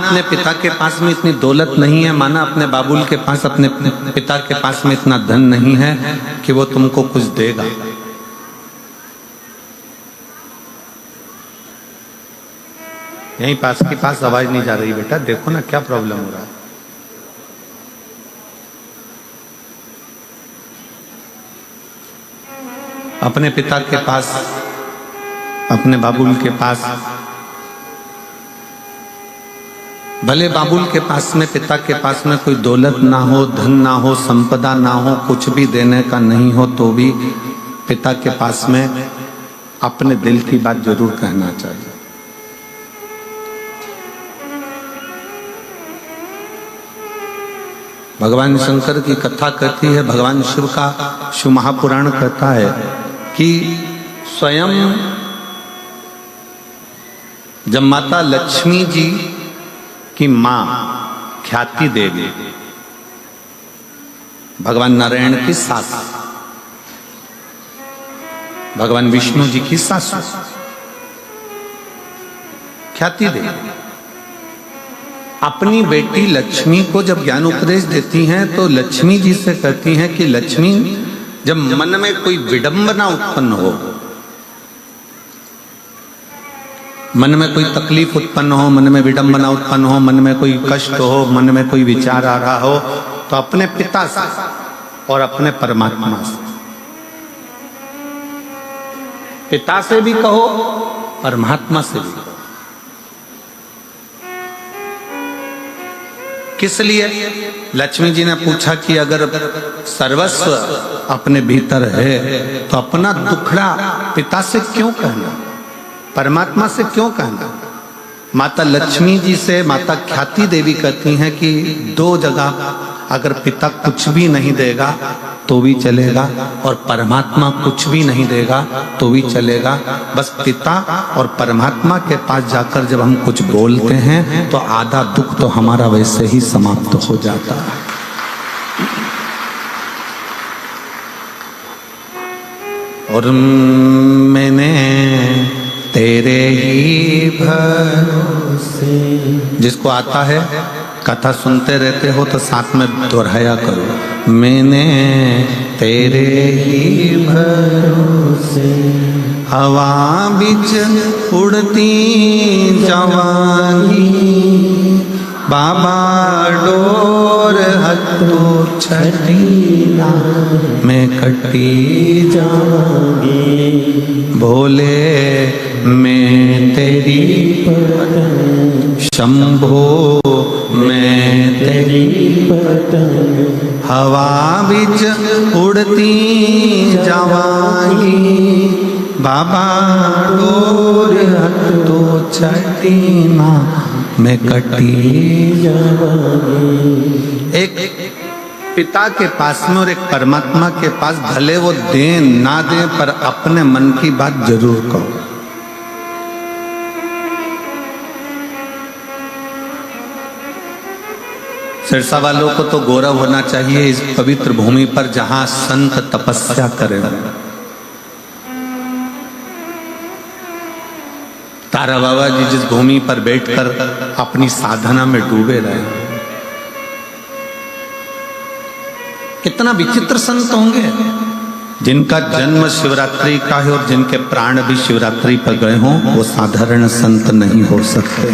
अपने पिता के पास में इतनी दौलत नहीं है, माना अपने बाबुल के पास, अपने पिता के पास में इतना धन नहीं है कि वो तुमको कुछ देगा। यहीं पास के पास आवाज नहीं जा रही बेटा, देखो ना क्या प्रॉब्लम हो रहा है। अपने पिता के पास, अपने बाबुल के पास, भले बाबुल के पास में, पिता के पास में कोई दौलत ना हो, धन ना हो, संपदा ना हो, कुछ भी देने का नहीं हो, तो भी पिता के पास में अपने दिल की बात जरूर कहना चाहिए। भगवान शंकर की कथा कहती है, भगवान शिव का शिव महापुराण कहता है कि स्वयं जब माता लक्ष्मी जी की मां ख्याति देवी, भगवान नारायण की सास, भगवान विष्णु जी की सासू ख्याति देवी, अपनी बेटी लक्ष्मी को जब ज्ञान उपदेश देती हैं तो लक्ष्मी जी से कहती हैं कि लक्ष्मी, जब मन में कोई विडंबना उत्पन्न हो, मन में कोई तकलीफ उत्पन्न हो, मन में विडंबना उत्पन्न हो, मन में कोई कष्ट हो, मन में कोई विचार आ रहा हो, तो अपने पिता से और अपने परमात्मा से, पिता से भी कहो, परमात्मा से भी कहो। किस लिए? लक्ष्मी जी ने पूछा कि अगर सर्वस्व अपने भीतर है तो अपना दुखड़ा पिता से क्यों कहना, परमात्मा से क्यों कहना? माता लक्ष्मी जी से माता ख्याति देवी कहती हैं कि दो जगह अगर पिता कुछ भी नहीं देगा तो भी चलेगा और परमात्मा कुछ भी नहीं देगा तो भी चलेगा, बस पिता और परमात्मा के पास जाकर जब हम कुछ बोलते हैं तो आधा दुख तो हमारा वैसे ही समाप्त हो जाता है। और मैंने तेरे ही भरोसे, जिसको आता है कथा सुनते रहते हो तो साथ में दोहराया करो, मैंने तेरे ही भरोसे हवा बिच उड़ती जवानी, बाबा डोर हथो छड़ीला मैं कटी जाऊंगी, भोले मैं तेरी पतंग, शंभो मैं तेरी पतंग, हवा बिच उड़ती जवानी, बाबा डोर हथो छड़ीला मैं कटी जाऊंगी। एक पिता के पास में और एक परमात्मा के पास, भले वो दें ना दें पर अपने मन की बात जरूर कहो। सिरसा वालों को तो गौरव होना चाहिए इस पवित्र भूमि पर जहां संत तपस्या करें। तारा बाबा जी जिस भूमि पर बैठकर अपनी साधना में डूबे रहे, कितना विचित्र संत होंगे जिनका जन्म शिवरात्रि का है और जिनके प्राण भी शिवरात्रि पर गए हों, वो साधारण संत नहीं हो सकते।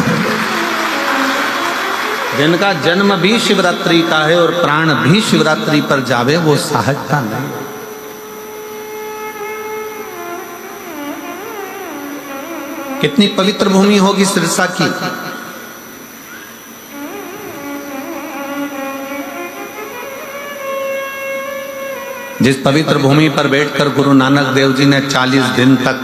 जिनका जन्म भी शिवरात्रि का है और प्राण भी शिवरात्रि पर जावे, वो सहजता नहीं। कितनी पवित्र भूमि होगी सिरसा की। जिस पवित्र भूमि पर बैठकर गुरु नानक देव जी ने 40 दिन तक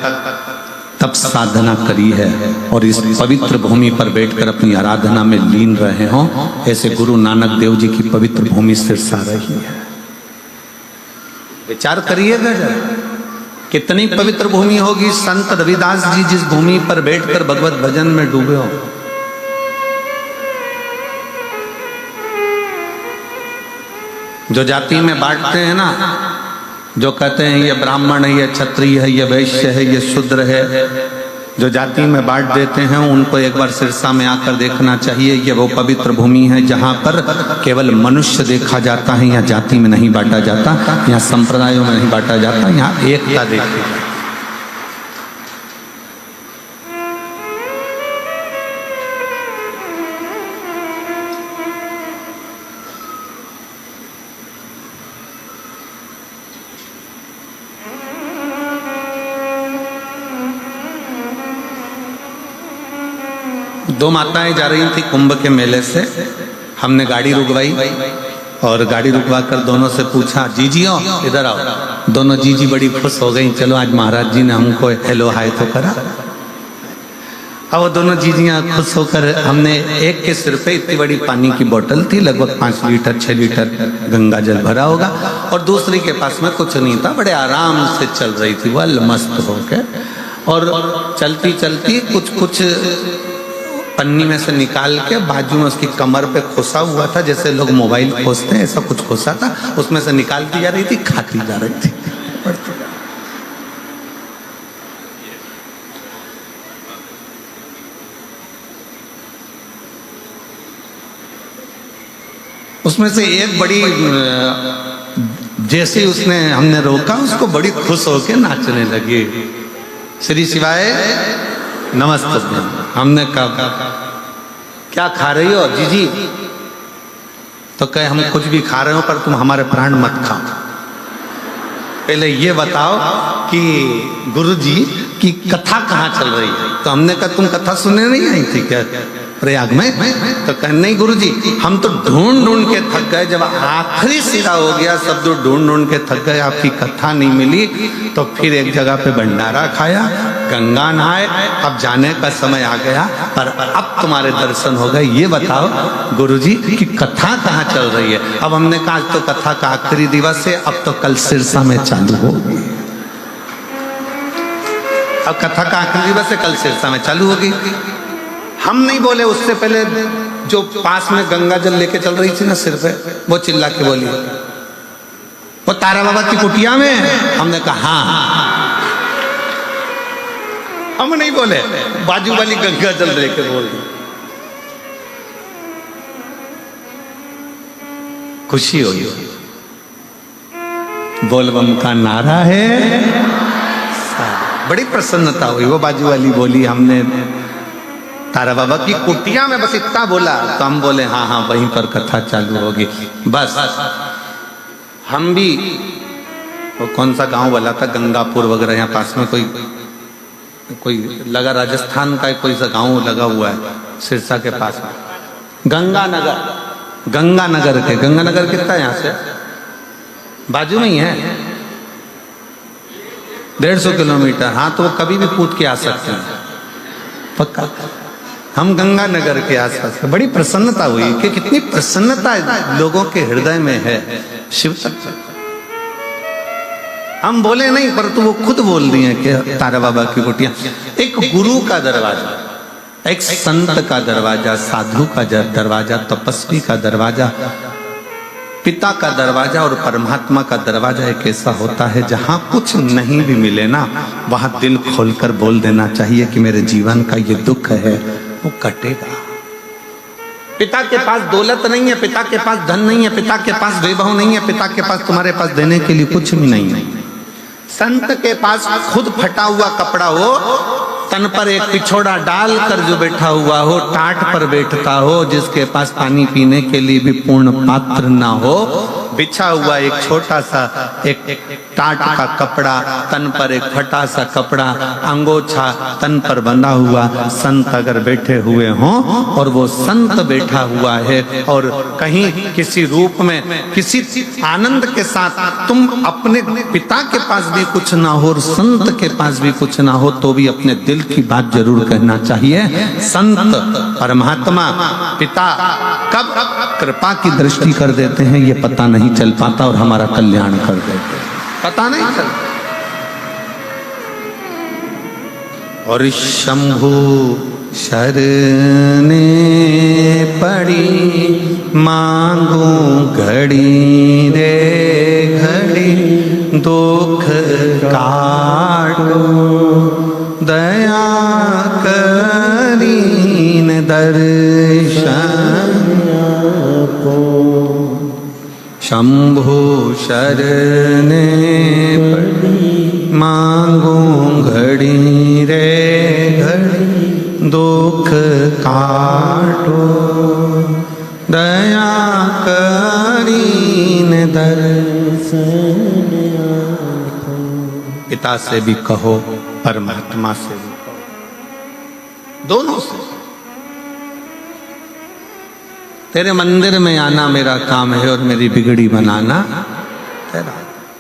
तप साधना करी है और इस पवित्र भूमि पर बैठकर अपनी आराधना में लीन रहे हों, ऐसे गुरु नानक देव जी की पवित्र भूमि सिरसा रही है। विचार करिएगा जरा, कितनी पवित्र भूमि होगी। संत रविदास जी जिस भूमि पर बैठकर भगवत भजन में डूबे हो, जो जाति में बांटते हैं ना, जो कहते हैं ये ब्राह्मण है, ये क्षत्रिय है, ये वैश्य है, ये शूद्र है, जो जाति में बांट देते हैं उनको एक बार सिरसा में आकर देखना चाहिए। ये वो पवित्र भूमि है जहाँ पर केवल मनुष्य देखा जाता है, यहाँ जाति में नहीं बांटा जाता, यहाँ संप्रदायों में नहीं बांटा जाता, यहाँ एकता देखी जाती है। दो माताएं जा रही थी कुंभ के मेले से, हमने गाड़ी रुकवाई और गाड़ी रुकवा कर दोनों से पूछा, जीजियो इधर आओ। दोनों जीजी बड़ी खुश हो गई, चलो आज महाराज जी ने हमको हेलो हाय तो करा। अब वो दोनों जीजियां खुश होकर, हमने एक के सिर पे इतनी बड़ी पानी की बोतल थी, लगभग 5 लीटर 6 लीटर गंगा जल भरा होगा, और दूसरी के पास में कुछ नहीं था, बड़े आराम से चल रही थी वह मस्त होकर। और चलती चलती कुछ पन्नी में से निकाल के बाजू में उसकी कमर पे खोसा हुआ था, जैसे लोग मोबाइल खोसते हैं ऐसा कुछ खोसा था, उसमें से निकालती जा रही थी, खाती जा रही थी। उसमें से एक बड़ी, जैसे उसने हमने रोका उसको बड़ी खुश होकर नाचने लगी, श्री शिवाय नमस्ते। हमने कहा क्या खा रही हो जीजी? तो कहे हम कुछ भी खा रहे हो पर तुम हमारे प्राण मत खाओ। पहले ये बताओ कि गुरुजी की कथा कहाँ चल रही है? तो हमने कहा तुम कथा सुनने नहीं आई थी क्या प्रयाग में? तो कहे नहीं गुरुजी, हम तो ढूंढ ढूंढ के थक गए, जब आखिरी सिरा हो गया सब तो ढूंढ ढूंढ के थक गए, आपकी कथा नहीं मिली, तो फिर एक जगह पे भंडारा खाया, गंगा नहाए, अब जाने का समय आ गया, पर अब तुम्हारे दर्शन हो गए। ये बताओ गुरुजी की कथा कहाँ चल रही है? अब हमने कहा आज तो कथा का आखिरी दिवस है, अब तो कल सिरसा में चालू होगी। अब कथा का आखिरी दिवस है, कल सिरसा में चालू होगी। हम नहीं बोले, उससे पहले जो पास में गंगा जल लेके चल रही थी ना सिर पे, वो चिल्ला के बोली, वो तारा बाबा की कुटिया में। हमने कहा हाँ। हम नहीं बोले, बाजू वाली गंगा जल लेके बोल दी। खुशी हुई, बोलबम का नारा है, बड़ी प्रसन्नता हुई। वो बाजू वाली बोली हमने तारा बाबा की कुटिया में बस इतना बोला, तो हम बोले हाँ हाँ वहीं पर कथा चालू होगी। बस हम भी, वो कौन सा गांव वाला था, गंगापुर वगैरह, यहाँ पास में कोई लगा, राजस्थान का कोई सा गांव लगा हुआ है सिरसा के पास में, गंगानगर के, गंगानगर कितना है यहाँ से? बाजू में ही है, 150 किलोमीटर। हाँ तो वो कभी भी कूद के आ सकते हैं पक्का। हम गंगानगर के आसपास, बड़ी प्रसन्नता हुई कि कितनी प्रसन्नता लोगों के हृदय में है शिव तत्व। हम बोले नहीं, परंतु वो खुद बोल रही है कि तारा बाबा की कुटिया एक गुरु का दरवाजा, एक संत का दरवाजा, साधु का दरवाजा, तपस्वी का दरवाजा, पिता का दरवाजा और परमात्मा का दरवाजा एक ऐसा होता है जहां कुछ नहीं भी मिले ना, वहां दिल खोलकर बोल देना चाहिए कि मेरे जीवन का ये दुख है वो कटेगा। पिता के पास दौलत नहीं है, पिता के पास धन नहीं है, पिता के पास वैभव नहीं है, पिता के पास तुम्हारे पास देने के लिए कुछ भी नहीं है। संत के पास खुद फटा हुआ कपड़ा हो, तन पर एक पिछोड़ा डाल कर जो बैठा हुआ हो, टाट पर बैठता हो, जिसके पास पानी पीने के लिए भी पूर्ण पात्र ना हो, बिछा हुआ एक छोटा सा एक टाट का कपड़ा, तन पर एक फटा सा कपड़ा, अंगोछा तन पर बंधा हुआ, संत अगर बैठे हुए हों और वो संत बैठा हुआ है और कहीं किसी रूप में किसी आनंद के साथ तुम अपने पिता के पास भी कुछ ना हो और संत के पास भी कुछ ना हो, तो भी अपने दिल की बात जरूर कहना चाहिए। संत परमात्मा पिता कब कृपा की दृष्टि कर देते हैं ये पता नहीं चल पाता और हमारा कल्याण कर देते हैं, पता नहीं चलता। और शंभु शरणे पड़ी मांगू घड़ी रे घड़ी, दुख काटो दया करीन दर्शन शंभु शरणे पड़ी मांगो घड़ी रे घड़ी दुख काटो दया करीन दर्शन। पिता से भी कहो, परमात्मा से भी कहो, दोनों से। तेरे मंदिर में आना मेरा काम है और मेरी बिगड़ी बनाना तेरा।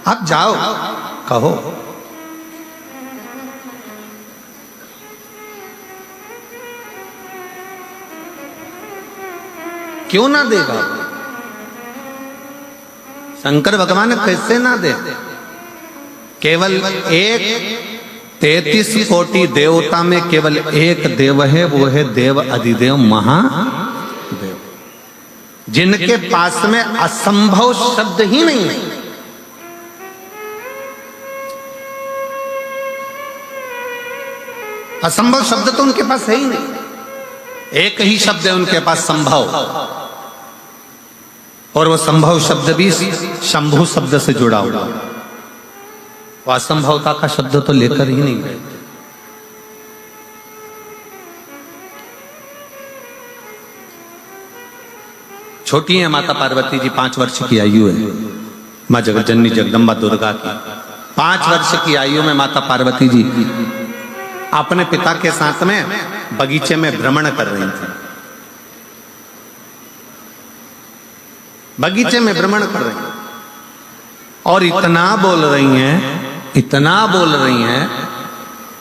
आप जाओ, कहो। क्यों ना देगा? शंकर भगवान कैसे ना दे? केवल एक 33 कोटि देवता में केवल एक देव है, वो है देव अधिदेव महादेव, जिनके पास में असंभव शब्द ही नहीं है। असंभव शब्द तो उनके पास है ही नहीं। एक ही शब्द है उनके पास, संभव, और वो संभव शब्द भी शंभु शब्द से जुड़ा हुआ। वो असंभवता का शब्द तो लेकर ही नहीं गए। छोटी है माता पार्वती जी, 5 वर्ष की आयु है। माँ जगतजननी जगदम्बा दुर्गा की 5 वर्ष की आयु में माता पार्वती जी अपने पिता के साथ में बगीचे में भ्रमण कर रही थी। बगीचे में भ्रमण कर रही हैं और इतना बोल रही हैं, इतना बोल रही हैं।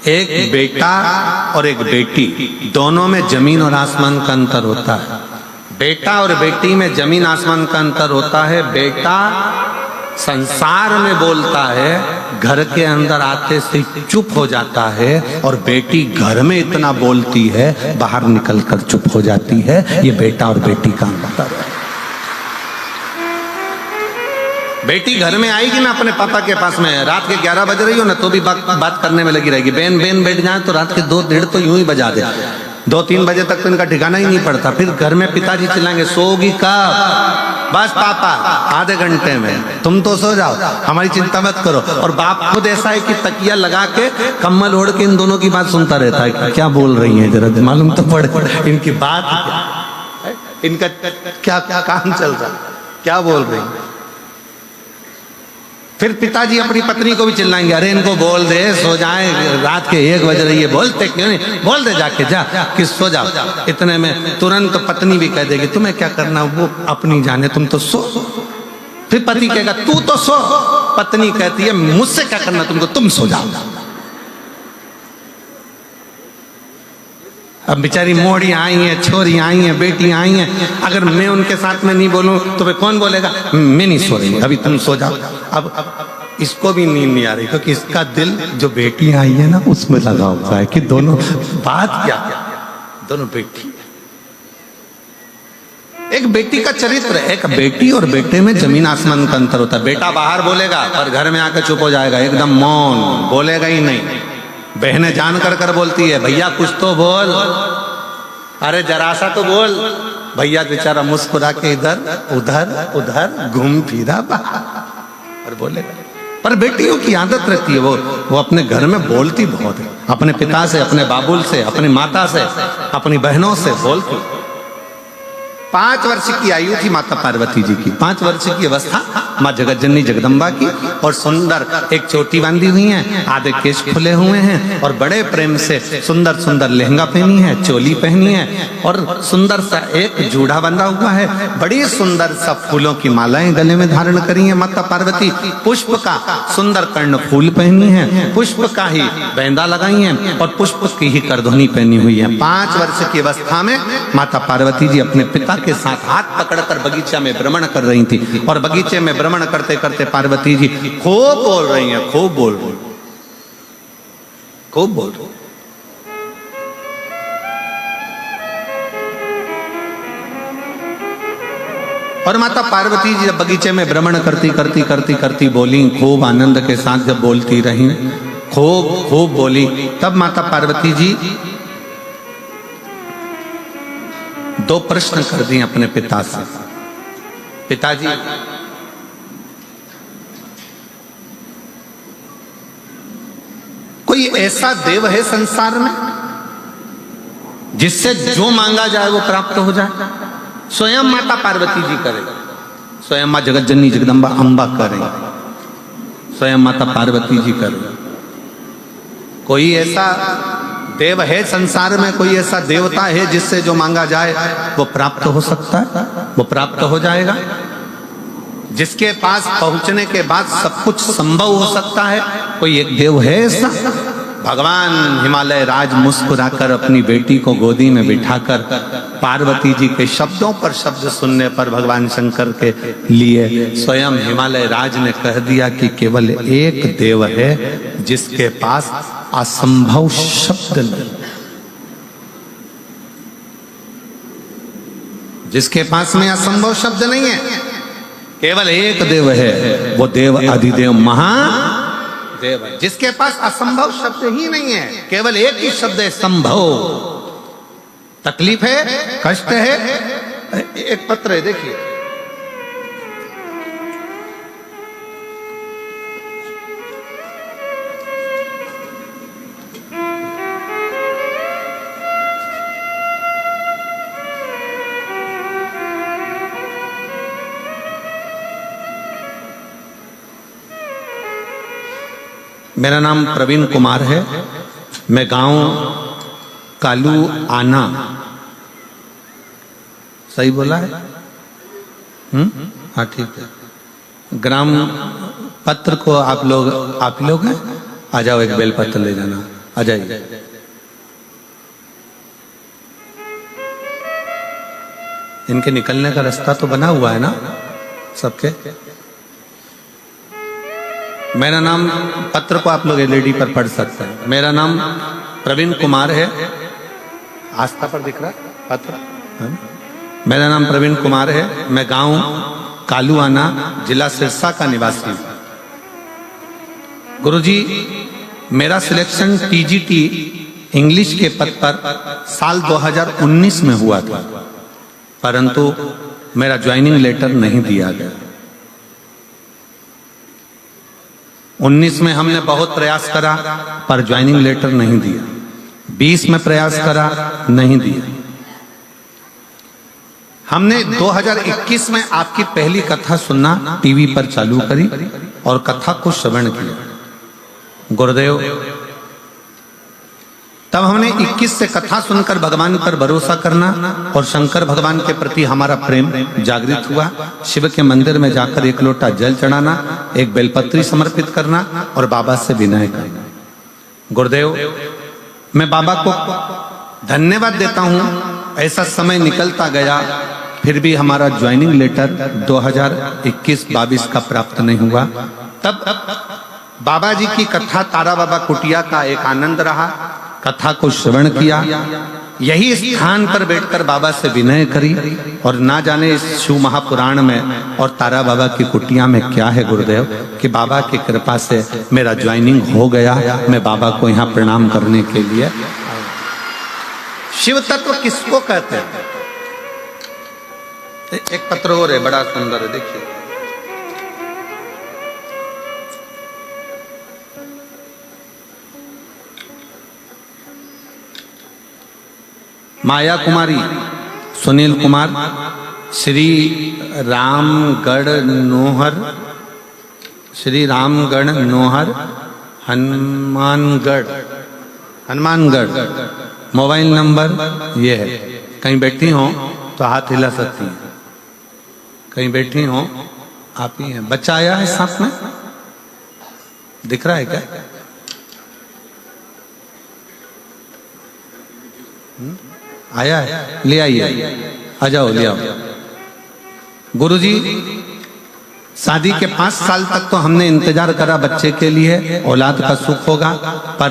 एक बेटा और एक बेटी, दोनों में जमीन और आसमान का अंतर होता है। बेटा और बेटी में जमीन आसमान का अंतर होता है। बेटा संसार में बोलता है, घर के अंदर आते से चुप हो जाता है, और बेटी घर में इतना बोलती है, बाहर निकलकर चुप हो जाती है। ये बेटा और बेटी का अंतर है। बेटी घर में आएगी ना अपने पापा के पास में, रात के 11 बज रही हो ना तो भी बात करने में लगी रहेगी। बेन बेन बैठ जाए तो रात के 2-1:30 तो यूं ही बजा दे। 2-3 बजे तक तो इनका ठिकाना ही नहीं पड़ता। फिर घर में पिताजी चिल्लाएंगे, सोगी कब? बस पापा आधे घंटे में, तुम तो सो जाओ, हमारी चिंता मत करो। और बाप खुद ऐसा है कि तकिया लगा के कम्बल ओढ़ के इन दोनों की बात सुनता रहता है। क्या बोल रही हैं जरा मालूम तो पड़े, इनकी बात क्या, इनका क्या क्या काम चल रहा, क्या बोल रही हैं। फिर पिताजी अपनी पत्नी को भी चिल्लाएंगे, अरे इनको बोल दे सो जाए, रात के 1 बज रही है, बोलते क्यों नहीं, बोल दे जाके, जा कि सो जाओ। इतने में तुरंत पत्नी भी कह देगी, तुम्हें क्या करना, वो अपनी जाने, तुम तो सो। फिर पति कहेगा, तू तो सो। पत्नी कहती है, मुझसे क्या करना तुमको, तुम सो जाओ। अब बेचारी मोड़ियाँ आई हैं, छोरी आई हैं, बेटी आई हैं, अगर मैं उनके साथ में नहीं बोलूं तो फिर कौन बोलेगा, मैं नहीं सो रही, अभी तुम सो जाओ। अब इसको भी नींद नहीं आ रही, क्योंकि इसका दिल जो बेटी आई है ना उसमें लगा हुआ है कि दोनों बात क्या, दोनों बेटी। एक बेटी का चरित्र, एक बेटी और बेटे में जमीन आसमान का अंतर होता है। बेटा बाहर बोलेगा पर घर में आकर चुप हो जाएगा, एकदम मौन, बोलेगा ही नहीं। बहनें जान कर बोलती है, भैया कुछ तो बोल, अरे जरा सा तो बोल। भैया बेचारा मुस्कुरा के इधर उधर उधर घूम फिरा और बोलेगा। पर बेटियों की आदत रहती है, वो अपने घर में बोलती बहुत है, अपने पिता से, अपने बाबुल से, अपनी माता से, अपनी बहनों से बोलती। 5 वर्ष की आयु थी माता पार्वती जी की, 5 वर्ष की अवस्था माँ जगतजननी जगदम्बा की, और सुंदर एक चोटी बांधी हुई है, आधे केश खुले हुए हैं, और बड़े प्रेम से सुंदर सुंदर लहंगा पहनी है, चोली पहनी है, और सुंदर सा एक जूड़ा बंधा हुआ है। बड़ी सुंदर सा फूलों की मालाएं गले में धारण करी है माता पार्वती। पुष्प का सुंदर कर्ण फूल पहनी है, पुष्प का ही बैंदा लगाई है, और पुष्प की ही करधुनी पहनी हुई है। 5 वर्ष की अवस्था में माता पार्वती जी अपने पिता के साथ हाथ पकड़कर बगीचा में भ्रमण कर रही थी, और बगीचे में भ्रमण करते करते पार्वती जी खूब बोल रही हैं, खूब बोल रही, खूब बोल रही। और माता पार्वती जी जब बगीचे में भ्रमण करती बोली, खूब आनंद के साथ जब बोलती रही, खूब बोली, तब माता पार्वती जी दो प्रश्न कर दिए अपने पिता से, पिताजी कोई ऐसा देव है संसार में जिससे जो मांगा जाए वो प्राप्त हो जाए? स्वयं माता पार्वती जी करे, स्वयं मां जगत जननी जगदम्बा अंबा करे, स्वयं माता पार्वती जी करे। कोई ऐसा देव है संसार में, कोई ऐसा देवता है जिससे जो मांगा जाए वो प्राप्त हो सकता है, वो प्राप्त हो जाएगा? जिसके पास पहुंचने के बाद सब कुछ संभव हो सकता है, कोई एक देव है ऐसा? भगवान हिमालय राज मुस्कुराकर अपनी बेटी को गोदी में बिठाकर पार्वती जी के शब्दों पर शब्द सुनने पर भगवान शंकर के लिए स्वयं हिमालय राज ने कह दिया कि केवल एक देव है जिसके पास असंभव शब्द नहीं, जिसके पास में असंभव शब्द नहीं है। केवल एक देव है, वो देव अधिदेव महादेव है, जिसके पास असंभव शब्द ही नहीं है। केवल एक ही शब्द है, संभव। तकलीफ है, कष्ट है, एक पत्र है देखिए, मेरा नाम प्रवीण कुमार है, मैं गांव कालू आना, सही बोला है? हाँ ठीक है। ग्राम पत्र को आप लोग हैं, आ जाओ, एक बेल पत्र ले जाना, आ जाइए। इनके निकलने का रास्ता तो बना हुआ है ना सबके? मेरा नाम, पत्र को आप लोग एलईडी पर पढ़ सकते हैं। मेरा नाम प्रवीण कुमार है, आस्था पर दिख रहा है पत्र। मेरा नाम प्रवीण कुमार है, मैं गांव कालूआना जिला सिरसा का निवासी हूं। गुरुजी, मेरा सिलेक्शन टीजीटी इंग्लिश के पद पर साल 2019 में हुआ था, परंतु मेरा ज्वाइनिंग लेटर नहीं दिया गया। 19 में हमने बहुत प्रयास करा पर ज्वाइनिंग लेटर नहीं दिया। 20 में प्रयास करा, नहीं दिया। हमने 2021 में आपकी पहली कथा सुनना टीवी पर चालू करी और कथा को श्रवण किया। गुरुदेव, तब हमने 21 से कथा सुनकर भगवान पर भरोसा करना और शंकर भगवान के प्रति हमारा प्रेम जागृत हुआ। शिव के मंदिर में जाकर एक लोटा जल चढ़ाना, एक बेलपत्री समर्पित करना और बाबा से विनय करना। गुरुदेव, मैं बाबा को धन्यवाद देता हूं, ऐसा समय निकलता गया फिर भी हमारा ज्वाइनिंग लेटर 2021-22 का प्राप्त नहीं हुआ। तब बाबा जी की कथा तारा बाबा कुटिया का एक आनंद रहा, कथा को श्रवण किया। यही स्थान पर बैठकर बाबा से विनय करी और ना जाने इस शिव महापुराण में और तारा बाबा की कुटिया में क्या है गुरुदेव कि बाबा की कृपा से मेरा ज्वाइनिंग हो गया। मैं बाबा को यहाँ प्रणाम करने के लिए। शिव तत्व किसको कहते हैं? एक पत्र और है, बड़ा सुंदर है, देखिए। माया कुमारी, सुनील कुमार, श्री रामगढ़ नोहर, श्री रामगढ़ नोहर, हनुमानगढ़। मोबाइल नंबर ये है। कहीं बैठी हो तो हाथ हिला सकती हैं, कहीं बैठी हो आप ही हैं। बच्चा आया है साथ में, दिख रहा है क्या? आया है, ले आइए, आ जाओ, ले आओ। गुरुजी, शादी के 5 साल तक तो हमने इंतजार करा बच्चे के लिए, औलाद का सुख होगा, पर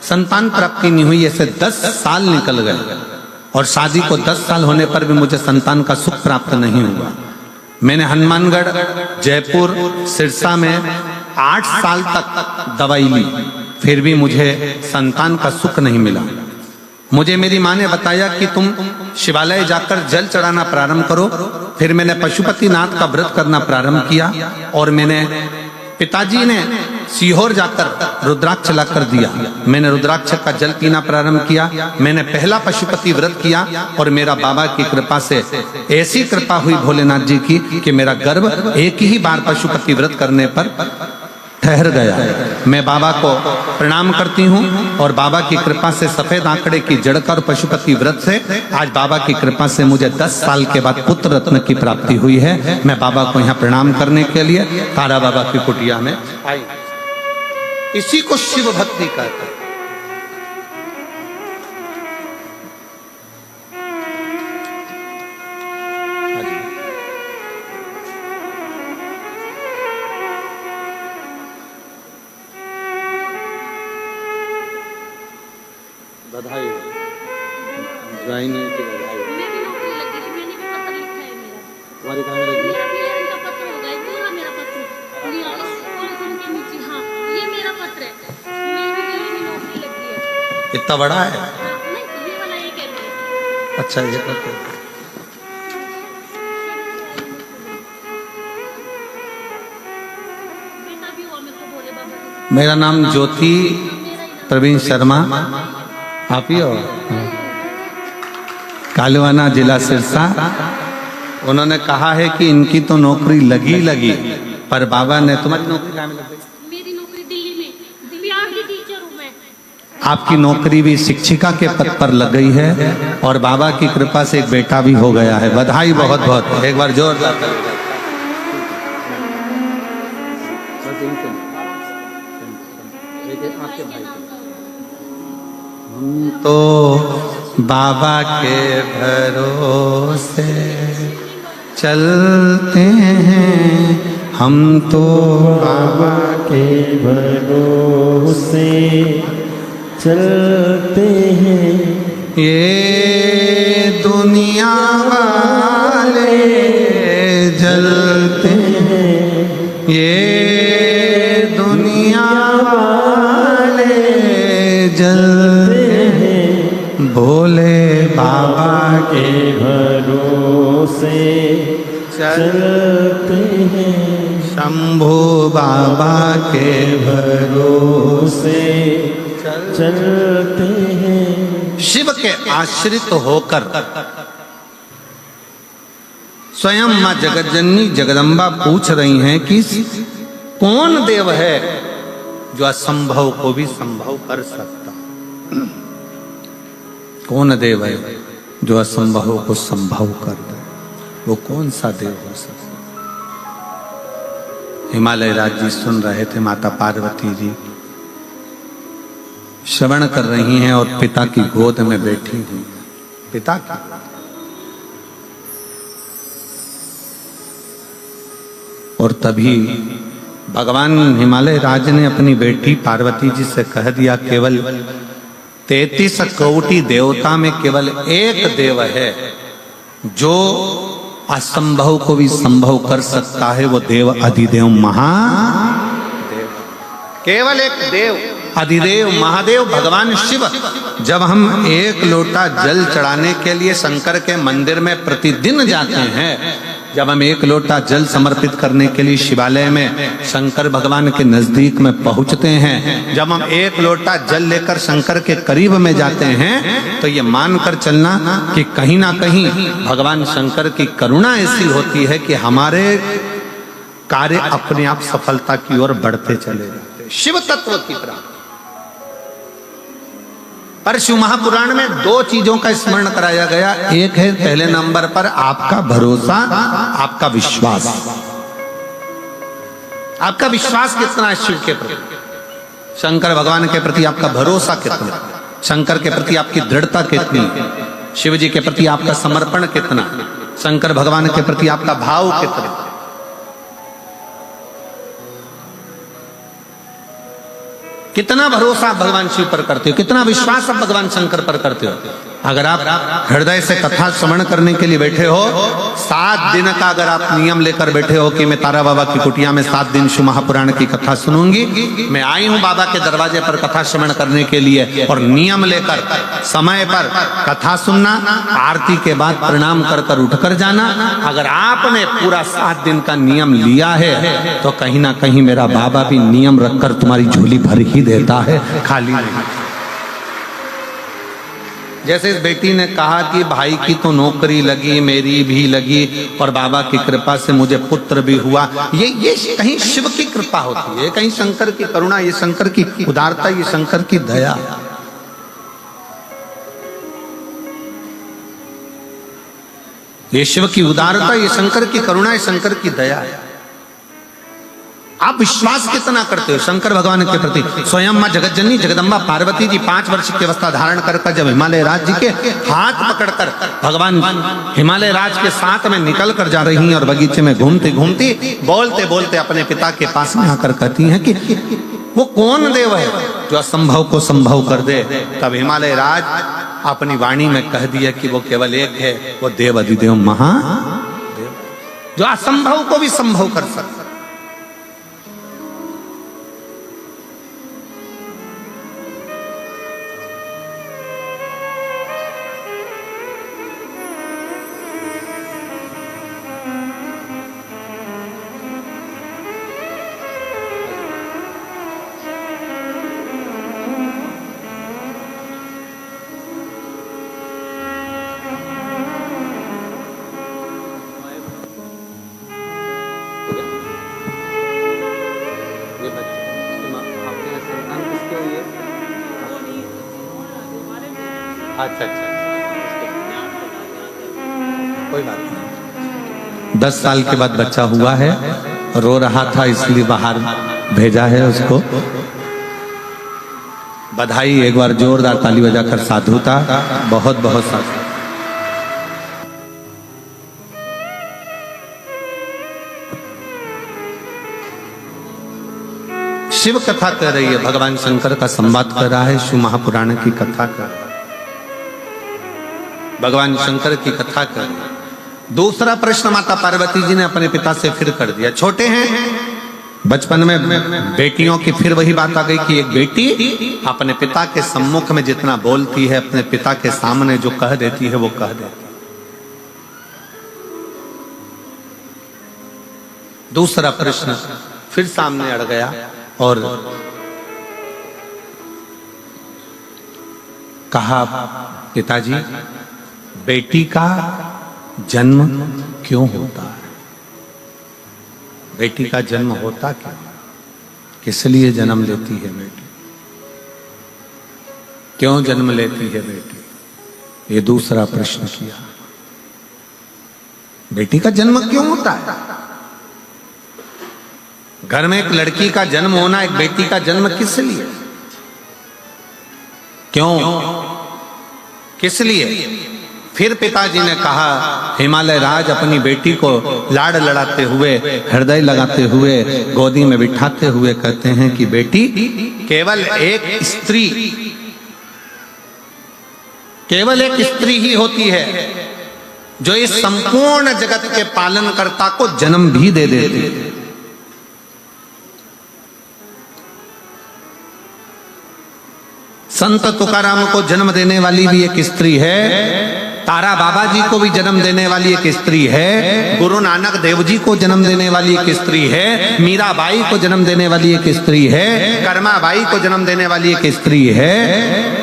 संतान प्राप्ति नहीं हुई। ऐसे 10 साल निकल गए और शादी को 10 साल होने पर भी मुझे संतान का सुख प्राप्त नहीं हुआ। मैंने हनुमानगढ़, जयपुर, सिरसा में 8 साल तक दवाई ली, फिर भी मुझे संतान का सुख नहीं मिला। मुझे मेरी माँ ने बताया कि तुम शिवालय जाकर जल चढ़ाना प्रारंभ करो। फिर मैंने पशुपतिनाथ का व्रत करना प्रारंभ किया और मैंने पिताजी ने सीहोर जाकर रुद्राक्ष लाकर दिया। मैंने रुद्राक्ष का जल पीना प्रारंभ किया। मैंने पहला पशुपति व्रत किया और मेरा बाबा की कृपा से ऐसी कृपा हुई भोलेनाथ जी की कि मेरा गर्भ एक ही बार पशुपति व्रत करने पर ठहर गया। मैं बाबा को प्रणाम करती हूँ और बाबा की कृपा से सफेद आंकड़े की जड़कर पशुपति व्रत से आज बाबा की कृपा से मुझे 10 साल के बाद पुत्र रत्न की प्राप्ति हुई है। मैं बाबा को यहाँ प्रणाम करने के लिए तारा बाबा की कुटिया में आई। इसी को शिव भक्ति कहते हैं। बधाई ज्वाइन की बधाई। मेरी नौकरी लगी थी, मैंने भी पत्र लिखा है मेरा। तुम्हारी कहाँ लगी? मेरा क्लियरिंग का पत्र होगा, ये पूरा मेरा पत्र पुलिस के नीचे। हाँ, ये मेरा पत्र है। मेरी नौकरी लगी है। इतना बड़ा है? नहीं, ये वाला ये कहते हैं। अच्छा, ये पत्र बेटा भी हुआ मेरे को भोले बाबा का। मेरा नाम ज्योति प्रवीण शर्मा, आप ही हो? कालवाना, जिला सिरसा। उन्होंने कहा है कि इनकी तो नौकरी लगी पर बाबा ने। तुम्हारी नौकरी कहाँ में लग गई? मेरी नौकरी दिल्ली में, बिहार की टीचर हूँ मैं। आपकी नौकरी भी शिक्षिका के पद पर लग गई है और बाबा की कृपा से एक बेटा भी हो गया है। बधाई बहुत बहुत, एक बार जोरदार ताली। हम तो बाबा के भरोसे चलते हैं, हम तो बाबा के भरोसे चलते हैं। ये दुनिया वाले जलते हैं, ये दुनिया वाले जलते हैं, भोले बाबा के भरोसे चलते हैं। शंभू बाबा के भरोसे चलते हैं। शिव के आश्रित होकर स्वयं मां जगतजननी जगदम्बा पूछ रही हैं कि कौन देव है जो असंभव को भी संभव कर सकता? कौन देव है जो असंभव को संभव कर दे? वो कौन सा देव हो सकता? हिमालय राज जी सुन रहे थे, माता पार्वती जी श्रवण कर रही हैं और पिता की गोद में बैठी हुई। पिता की और तभी भगवान हिमालय राज ने अपनी बेटी पार्वती जी से कह दिया, केवल 33 कोटि देवता में केवल एक देव है जो असंभव को भी संभव कर सकता है। वो देव अधिदेव महादेव, केवल एक देव अधिदेव महादेव भगवान शिव। जब हम एक लोटा जल चढ़ाने के लिए शंकर के मंदिर में प्रतिदिन जाते हैं, जब हम एक लोटा जल समर्पित करने के लिए शिवालय में शंकर भगवान के नजदीक में पहुंचते हैं, जब हम एक लोटा जल लेकर शंकर के करीब में जाते हैं, तो ये मानकर चलना कि कहीं ना कहीं भगवान शंकर की करुणा ऐसी होती है कि हमारे कार्य अपने आप सफलता की ओर बढ़ते चले जाते। शिव तत्व की प्राप्ति। पर शिव महापुराण में 2 चीजों का स्मरण कराया गया। एक है पहले नंबर पर आपका भरोसा, आपका विश्वास। आपका विश्वास कितना है शिव के प्रति, शंकर भगवान के प्रति आपका भरोसा कितना, शंकर के प्रति आपकी दृढ़ता कितनी, शिव जी के प्रति आपका समर्पण कितना, शंकर भगवान के प्रति आपका भाव कितना। कितना भरोसा आप भगवान शिव पर करते हो, कितना विश्वास आप भगवान शंकर पर करते हो। अगर आप हृदय से कथा श्रवण करने के लिए बैठे हो, 7 दिन का अगर आप नियम लेकर बैठे हो कि मैं तारा बाबा की कुटिया में 7 दिन शिव महापुराण की कथा सुनूंगी, मैं आई हूं बाबा के दरवाजे पर कथा श्रवण करने के लिए, और नियम लेकर समय पर कथा सुनना, आरती के बाद प्रणाम कर कर उठकर जाना, अगर आपने पूरा 7 दिन का नियम लिया है तो कहीं ना कहीं मेरा बाबा भी नियम रखकर तुम्हारी झोली भर ही देता है, खाली नहीं। जैसे इस बेटी ने कहा कि भाई की तो नौकरी लगी, मेरी भी लगी, और बाबा की कृपा से मुझे पुत्र भी हुआ, ये कहीं शिव की कृपा होती है, कहीं शंकर की करुणा, ये शंकर की उदारता, ये शंकर की दया। ये शिव की उदारता, ये शंकर की करुणा, ये शंकर की दया है। आप विश्वास कितना करते हो शंकर भगवान के प्रति? स्वयं मां जगतजननी जगदम्बा पार्वती जी 5 वर्ष की अवस्था धारण कर जब हिमालय राज जी के हाथ पकड़कर भगवान हिमालय राज के साथ में निकल कर जा रही हैं, और बगीचे में घूमती घूमती बोलते बोलते अपने पिता के पास में आकर कहती हैं कि वो कौन देव है जो असंभव को संभव कर दे। तब हिमालय राज अपनी वाणी में कह दिया कि वो केवल एक है, वो देव अधिदेव महादेव, जो असंभव को भी संभव कर सकता। अच्छा, कोई बात नहीं। 10 साल के बाद बच्चा हुआ है, रो रहा था इसलिए बाहर भेजा है उसको। बधाई, एक बार जोरदार ताली बजाकर साधुता, बहुत बहुत साधु। शिव कथा कर रही है, भगवान शंकर का संवाद कर रहा है, शिव महापुराण की कथा कर रहा है, भगवान शंकर की कथा कर। दूसरा प्रश्न माता पार्वती जी ने अपने पिता से फिर कर दिया। छोटे हैं, बचपन में बेटियों की फिर वही बात आ गई कि एक बेटी अपने पिता के सम्मुख में जितना बोलती है, अपने पिता के सामने जो कह देती है वो कह देती है। दूसरा प्रश्न फिर सामने अड़ गया और कहा, पिताजी बेटी का जन्म क्यों होता है? बेटी का जन्म होता क्यों? किस लिए जन्म लेती है बेटी? क्यों जन्म लेती है बेटी? ये दूसरा प्रश्न किया। बेटी का जन्म क्यों होता है? घर में एक लड़की का जन्म होना, एक बेटी का जन्म किस लिए? क्यों? किस लिए? फिर पिताजी ने कहा, हिमालय राज अपनी बेटी को लाड़ लड़ाते हुए, हृदय लगाते हुए, गोदी में बिठाते हुए कहते हैं कि बेटी केवल एक स्त्री, केवल एक स्त्री ही होती है जो इस संपूर्ण जगत के पालनकर्ता को जन्म भी दे देती है। संत तुकाराम को जन्म देने वाली भी एक स्त्री है, तारा बाबा जी को भी जन्म देने वाली एक स्त्री है, गुरु नानक देव जी को जन्म देने वाली एक स्त्री है, मीराबाई को जन्म देने वाली एक स्त्री है, कर्माबाई को जन्म देने वाली एक स्त्री है,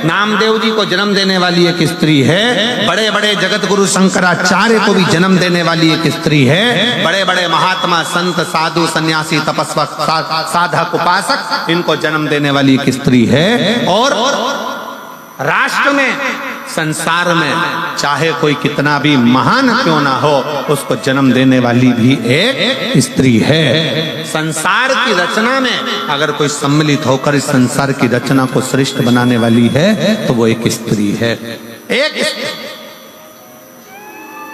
नामदेव जी को जन्म देने वाली एक स्त्री है, बड़े बड़े जगत गुरु शंकराचार्य को भी जन्म देने वाली एक स्त्री है, बड़े बड़े महात्मा संत साधु सन्यासी तपस्वक साधक उपासक, इनको जन्म देने वाली एक स्त्री है। और राष्ट्र में, संसार में चाहे कोई कितना भी महान क्यों ना हो, उसको जन्म देने वाली भी एक स्त्री है। संसार की रचना में अगर कोई सम्मिलित होकर इस संसार की रचना को श्रेष्ठ बनाने वाली है तो वो एक स्त्री है, एक स्त्री,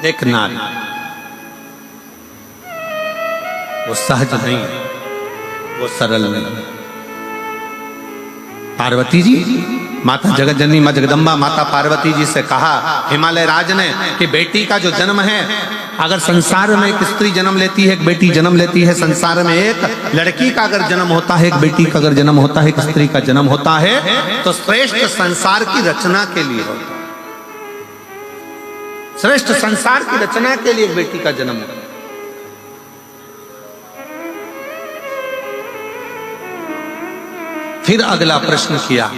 एक नारी। वो सहज नहीं, वो सरल नहीं। पार्वती जी माता जगतजननी मां जगदम्बा माता पार्वती जी से कहा हिमालय राज ने कि बेटी का जो जन्म है, अगर संसार में एक स्त्री जन्म लेती है, एक बेटी जन्म लेती है, संसार में एक लड़की का अगर जन्म होता है, एक बेटी का अगर जन्म होता है, एक स्त्री का जन्म होता है, तो श्रेष्ठ संसार की रचना के लिए होता है। श्रेष्ठ संसार की रचना के लिए एक बेटी का जन्म होता है। फिर अगला प्रश्न किया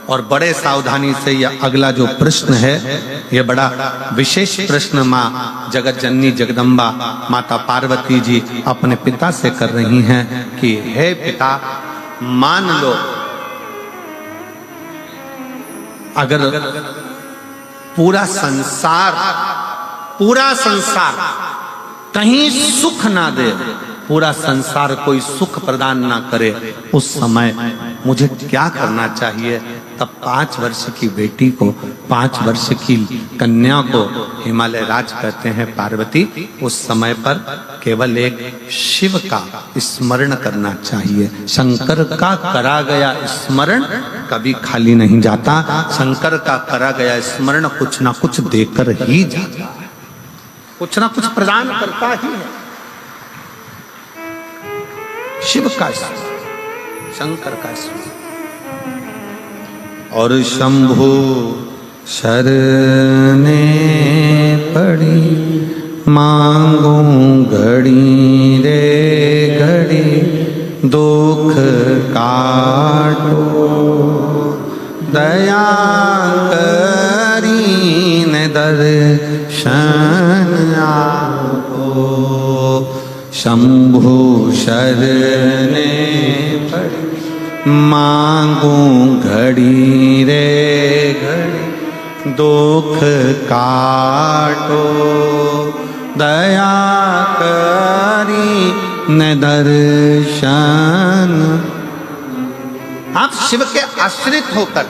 और बड़े सावधानी से यह अगला जो प्रश्न है, यह बड़ा विशेष प्रश्न मां जगत जननी जगदम्बा माता पार्वती जी अपने पिता से कर रही हैं कि हे पिता, मान लो अगर पूरा संसार कहीं सुख ना दे, पूरा संसार कोई सुख प्रदान ना करे, उस समय मुझे क्या करना चाहिए? तब 5 वर्ष की बेटी को, 5 वर्ष की कन्या को हिमालय राज कहते हैं पार्वती, उस समय पर केवल एक शिव का स्मरण करना चाहिए। शंकर का करा गया स्मरण कभी खाली नहीं जाता। शंकर का करा गया स्मरण कुछ ना कुछ देकर ही जाता है, कुछ ना कुछ प्रदान करता ही है। शिव का स्मरण, शंकर का स्मरण। और शंभु शरणे पड़ी, मांगू घड़ी रे घड़ी, दुख काटो दया करी न दर्शन आपो। शंभु शरणे पड़ी, मांगू घड़ी रे घड़ी, दुख काटो दया करी न दर्शन। आप शिव के आश्रित होकर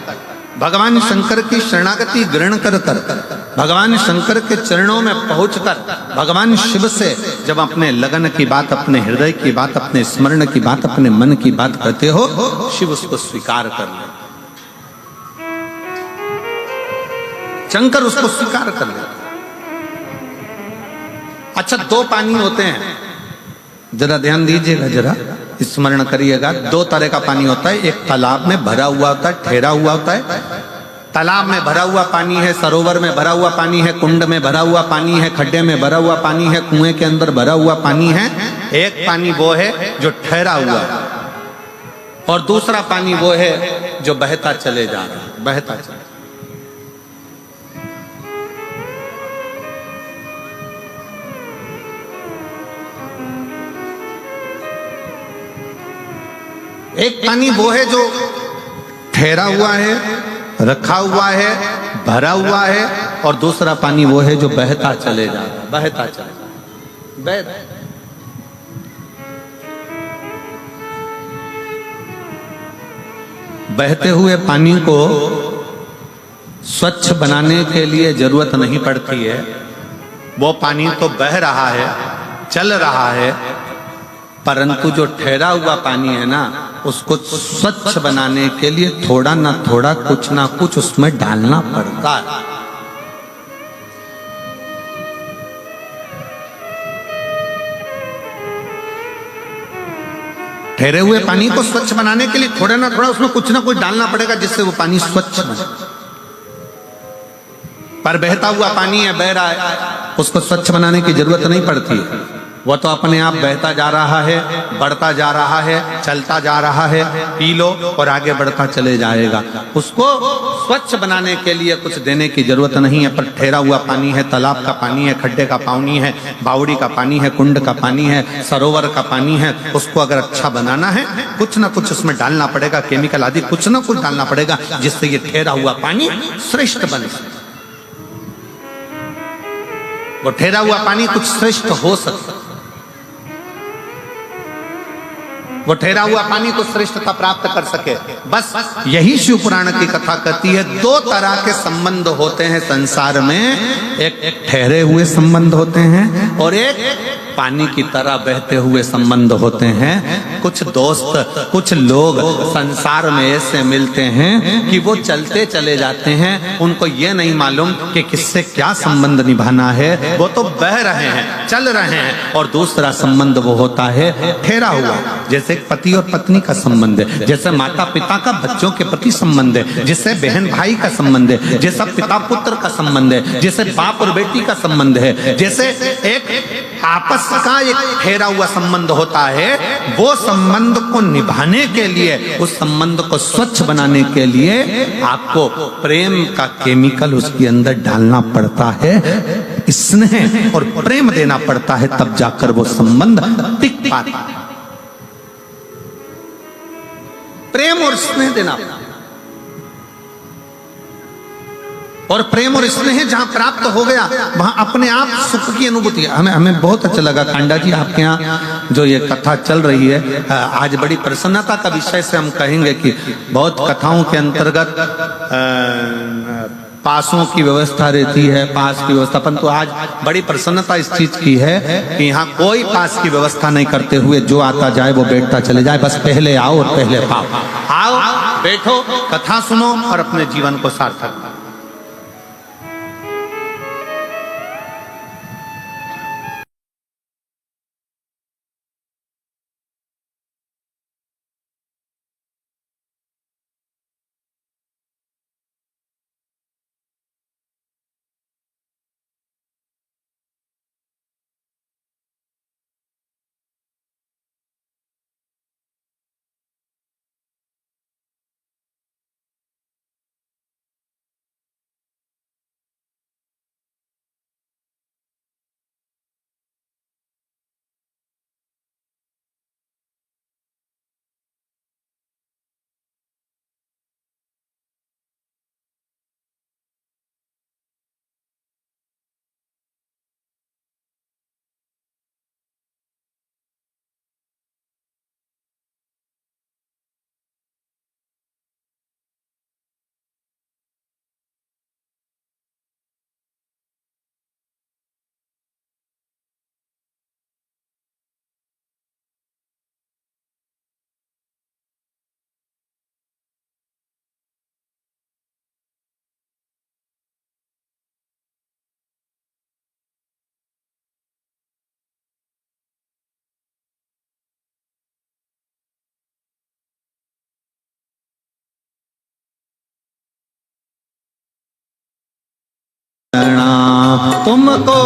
भगवान शंकर की शरणागति ग्रहण कर भगवान शंकर के चरणों में पहुंचकर भगवान शिव से जब अपने लगन की बात, अपने हृदय की बात, अपने स्मरण की बात, अपने मन की बात करते हो, शिव उसको स्वीकार कर ले, शंकर उसको स्वीकार कर ले। अच्छा, 2 पानी होते हैं, जरा ध्यान दीजिएगा, जरा स्मरण करिएगा। 2 तरह का पानी होता है, एक तालाब में भरा हुआ होता है, ठहरा हुआ होता है। तालाब में भरा हुआ पानी है, सरोवर में भरा हुआ पानी है, कुंड में भरा हुआ पानी है, खड्डे में भरा हुआ पानी है, कुएं के अंदर भरा हुआ पानी है। एक पानी वो है जो ठहरा हुआ है, और दूसरा पानी वो है जो बहता चले जा रहा है, बहता चले। एक पानी वो है जो ठहरा हुआ है, रखा हुआ है, भरा हुआ है, और दूसरा पानी वो है जो बहता चले जा रहा है, बहता चले बहता। बहते हुए पानी को स्वच्छ बनाने के लिए जरूरत नहीं पड़ती है। वो पानी तो बह रहा है, चल रहा है, परंतु जो ठहरा हुआ पानी है ना, उसको स्वच्छ बनाने के लिए थोड़ा ना थोड़ा, कुछ ना कुछ उसमें डालना पड़ता है। ठहरे हुए पानी को स्वच्छ बनाने के लिए थोड़ा ना थोड़ा उसमें कुछ ना कुछ डालना पड़ेगा, जिससे वो पानी स्वच्छ बने। पर बहता हुआ पानी है, बह रहा है, उसको स्वच्छ बनाने की जरूरत नहीं पड़ती है। वो तो अपने आप बहता जा रहा है, बढ़ता जा रहा है, चलता जा रहा है, पी लो और आगे बढ़ता चले जाएगा। उसको स्वच्छ बनाने के लिए कुछ देने की जरूरत नहीं है। पर ठहरा हुआ पानी है, तालाब का पानी है, खड्डे का पानी है, बावड़ी का पानी है, कुंड का पानी है, सरोवर का पानी है, उसको अगर अच्छा बनाना है, कुछ ना कुछ उसमें डालना पड़ेगा, केमिकल आदि कुछ ना कुछ डालना पड़ेगा, जिससे ये ठहरा हुआ पानी श्रेष्ठ बने। वो ठहरा हुआ पानी कुछ श्रेष्ठ हो सकता, वो ठहरा हुआ पानी को श्रेष्ठता प्राप्त कर सके। बस यही शिव पुराण की कथा कहती है। 2 तरह के संबंध होते हैं संसार में, एक ठहरे हुए संबंध होते हैं और एक पानी की तरह बहते हुए संबंध होते हैं। कुछ दोस्त, कुछ लोग संसार में ऐसे मिलते हैं कि वो चलते चले जाते हैं, उनको ये नहीं मालूम कि किससे क्या संबंध निभाना है। वो तो बह रहे हैं, चल रहे हैं। और दूसरा संबंध वो होता है ठहरा हुआ, जैसे पति और पत्नी का संबंध है, जैसे माता पिता का बच्चों के प्रति संबंध है, जैसे बहन भाई का संबंध है, जैसा पिता पुत्र का संबंध है, जैसे बाप और बेटी का संबंध है, जैसे एक आपस का एक ठहरा हुआ संबंध होता है। वो संबंध को निभाने के लिए, उस संबंध को स्वच्छ बनाने के लिए आपको प्रेम का केमिकल उसके अंदर डालना पड़ता है, स्नेह और प्रेम देना पड़ता है, तब जाकर वो संबंध टिक पाता है। प्रेम और स्नेह देना, और प्रेम और स्नेह जहां प्राप्त हो गया वहां अपने आप सुख की अनुभूति। हमें बहुत अच्छा लगा कांडा जी, आपके यहाँ जो ये कथा चल रही है, आज बड़ी प्रसन्नता का विषय से हम कहेंगे कि बहुत कथाओं के अंतर्गत पासों की व्यवस्था रहती है, पास की व्यवस्था, परंतु आज बड़ी प्रसन्नता इस चीज की है कि यहाँ कोई पास की व्यवस्था नहीं करते हुए जो आता जाए वो बैठता चले जाए। बस पहले आओ और पहले पाओ। आओ, बैठो, कथा सुनो और अपने जीवन को सार्थक। तुमको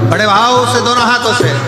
बड़े भाव से दोनों हाथों से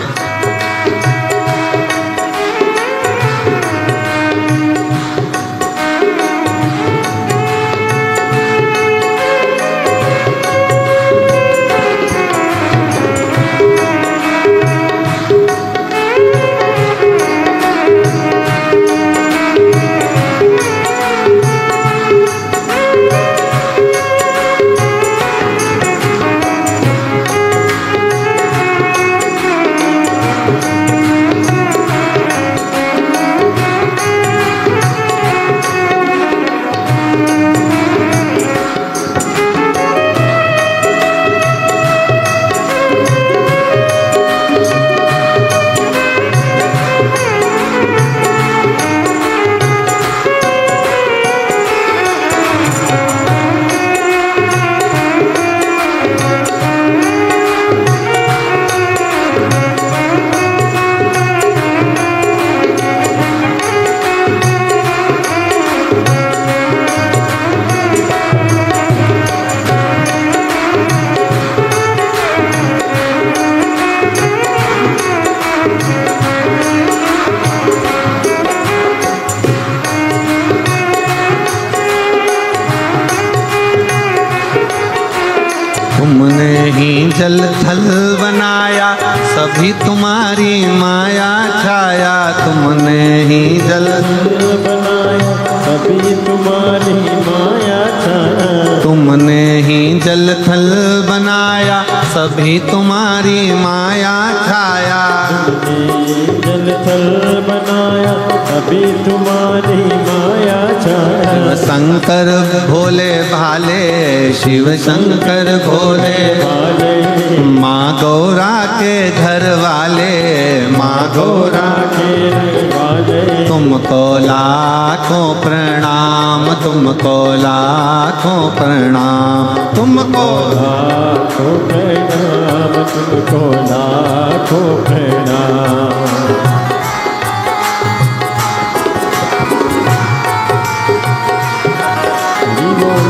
तुमने ही जल थल बनाया, सभी तुम्हारी माया छाया। तुमने ही जल बनाया, सभी तुम्हारी माया छाया। तुमने ही जल थल बनाया, सभी तुम्हारी माया छाया। तुमने ये जल थल बनाया तभी तुम्हारी माया छाया। शिव शंकर भोले भाले, शिव शंकर भोले भाले माँ गौरा के घर वाले, माँ गौरा के वाले तुमको लाखों प्रणाम, तुमको लाखों प्रणाम, तुमको लाखों प्रणाम, तुमको लाखों प्रणाम। हरि बोल।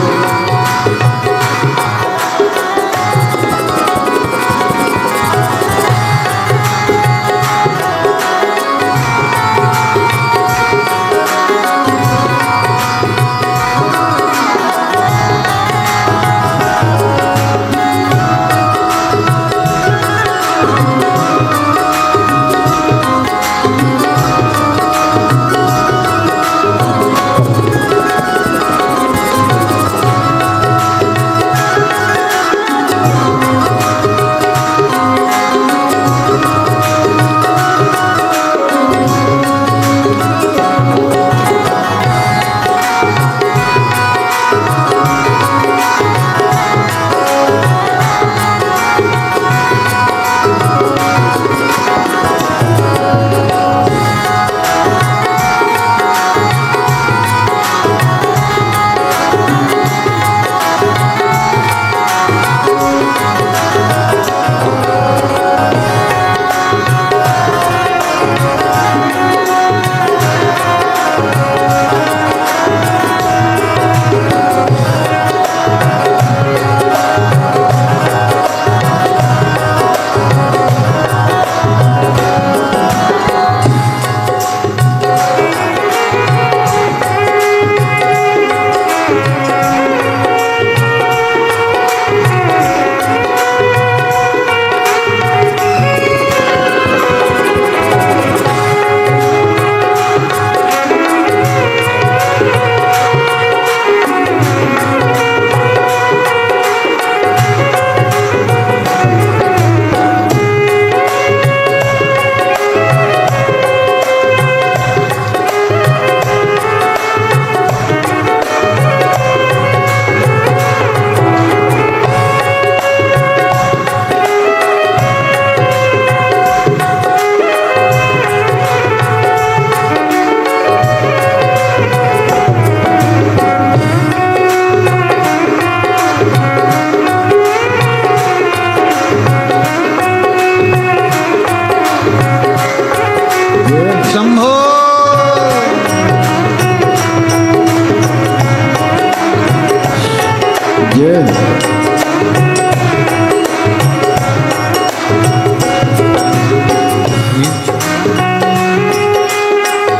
शंभो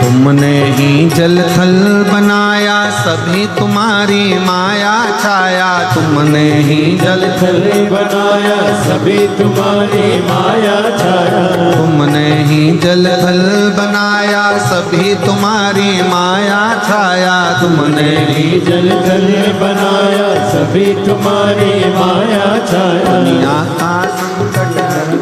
तुमने ही जल थल बनाया, सभी तुम्हारी माया छाया, तुमने ही जल थल बनाया सभी तुम्हारी माया छाया। तुमने ही जल थल बनाया, सभी तुम्हारी माया छाया, तुमने ही जल थल बनाया सभी तुम्हारी माया छाया। दुनिया का संकट हर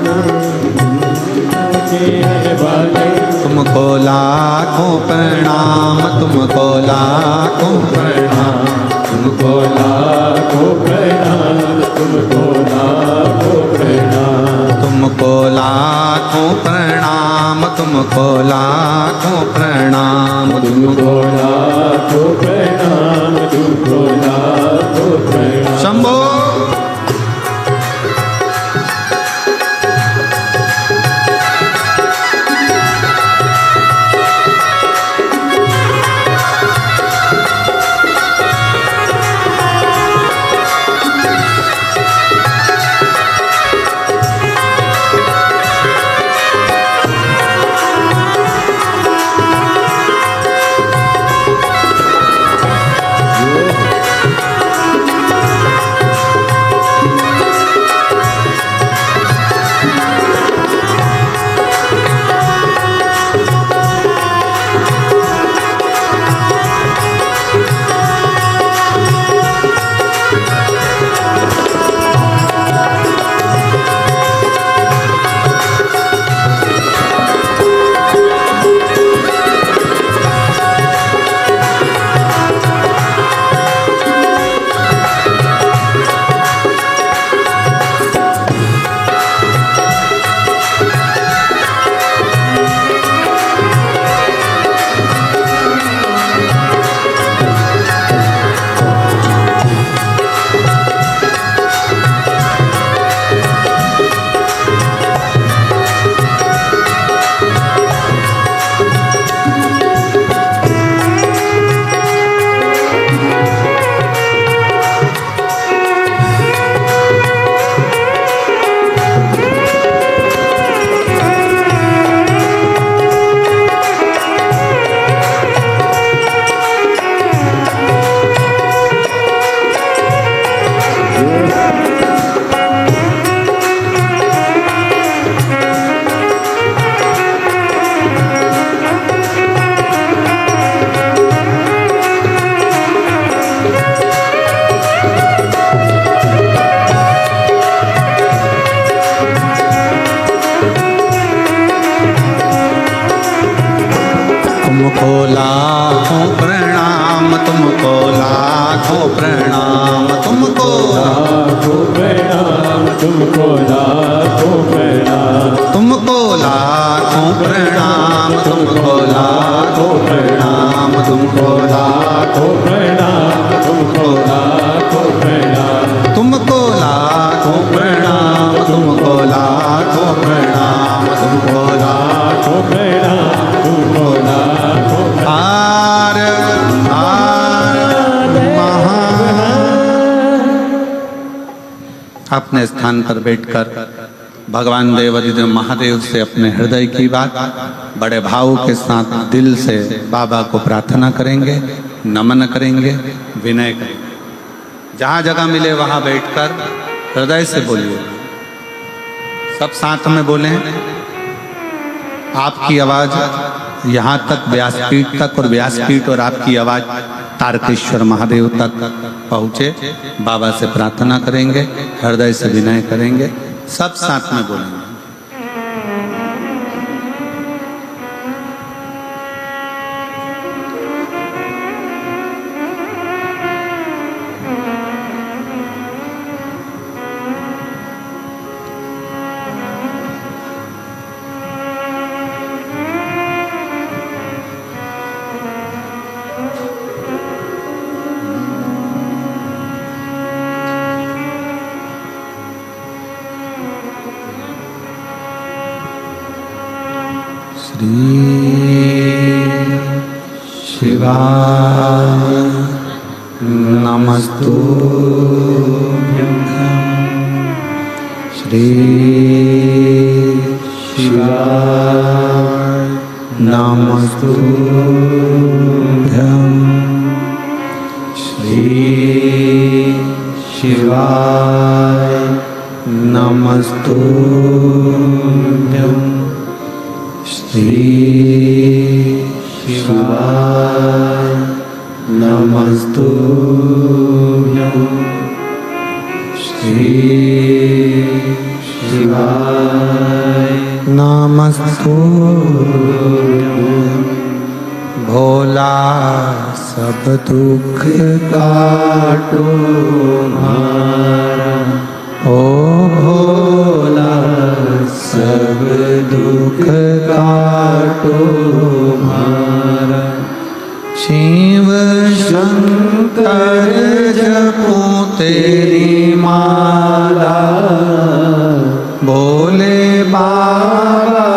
वाले तुमको लाखों प्रणाम, तुमको लाखों प्रणाम, तुमको लाखों प्रणाम, तुमको लाखों प्रणाम, तुमको लाखों प्रणाम, तुमको लाखों प्रणाम, तुमको लाखों प्रणाम, तुमको लाखों प्रणाम। शंभो लाखों प्रणाम तुमको, लाखों प्रणाम तुमको लाखों प्रणाम, तुमको लाखों प्रणाम, तुमको लाखों प्रणाम तुमको, लाखों प्रणाम तुमको लाखों प्रणाम, तुमको लाखों प्रणाम, तुमको लाखों प्रणाम तुमको, लाखों आर अपने स्थान पर बैठकर भगवान देवाधिदेव महादेव से अपने हृदय की बात बड़े भाव के साथ दिल से बाबा को प्रार्थना करेंगे, नमन करेंगे, विनय करेंगे। जहाँ जगह मिले वहाँ बैठकर हृदय से बोलिए, सब साथ में बोलें। आपकी आवाज यहाँ तक व्यासपीठ तक और व्यासपीठ और आपकी आवाज तारकेश्वर महादेव तक पहुँचे। बाबा से प्रार्थना करेंगे, हृदय से विनय करेंगे, सब साथ में बोलेंगे। शिवाय नमस्तुभ्यं। श्री शिवाय नमस्तुभ्यं। श्री शिवाय नमस्तुभ्यं। श्री शिवाय नमस्तुभ्यं। श्री शिवाय नमस्तुभ्यं। भोला सब दुख काटो हमारा, ओ भोला सब दुख काटो हमारा। शिव शंकर जपो तेरी माला, भोले बाबा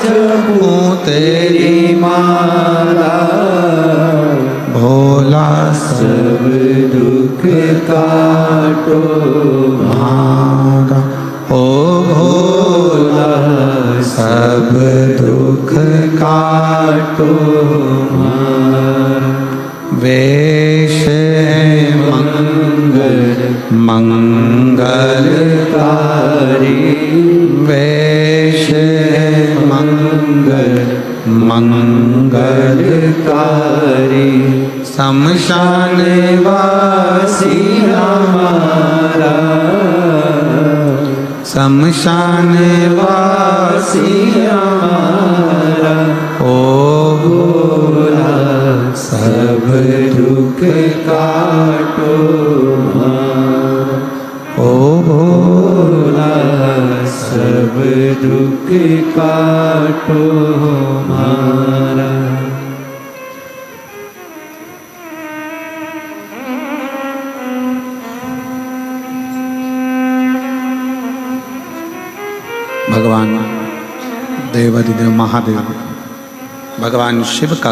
जपो तेरी माला। भोला सब दुख काटो हमारा, ओ भोला सब दुख काटो हमारा। वेश मंगल मंगलकारी, वेश मंगल मंगलकारी। शमशान वासी हमारा, शमशान वासी हमारा। ओ भोला सब दुख काटो हमारा, ओ भोला सब दुख काटो हमारा। भगवान देवाधिदेव महादेव भगवान शिव का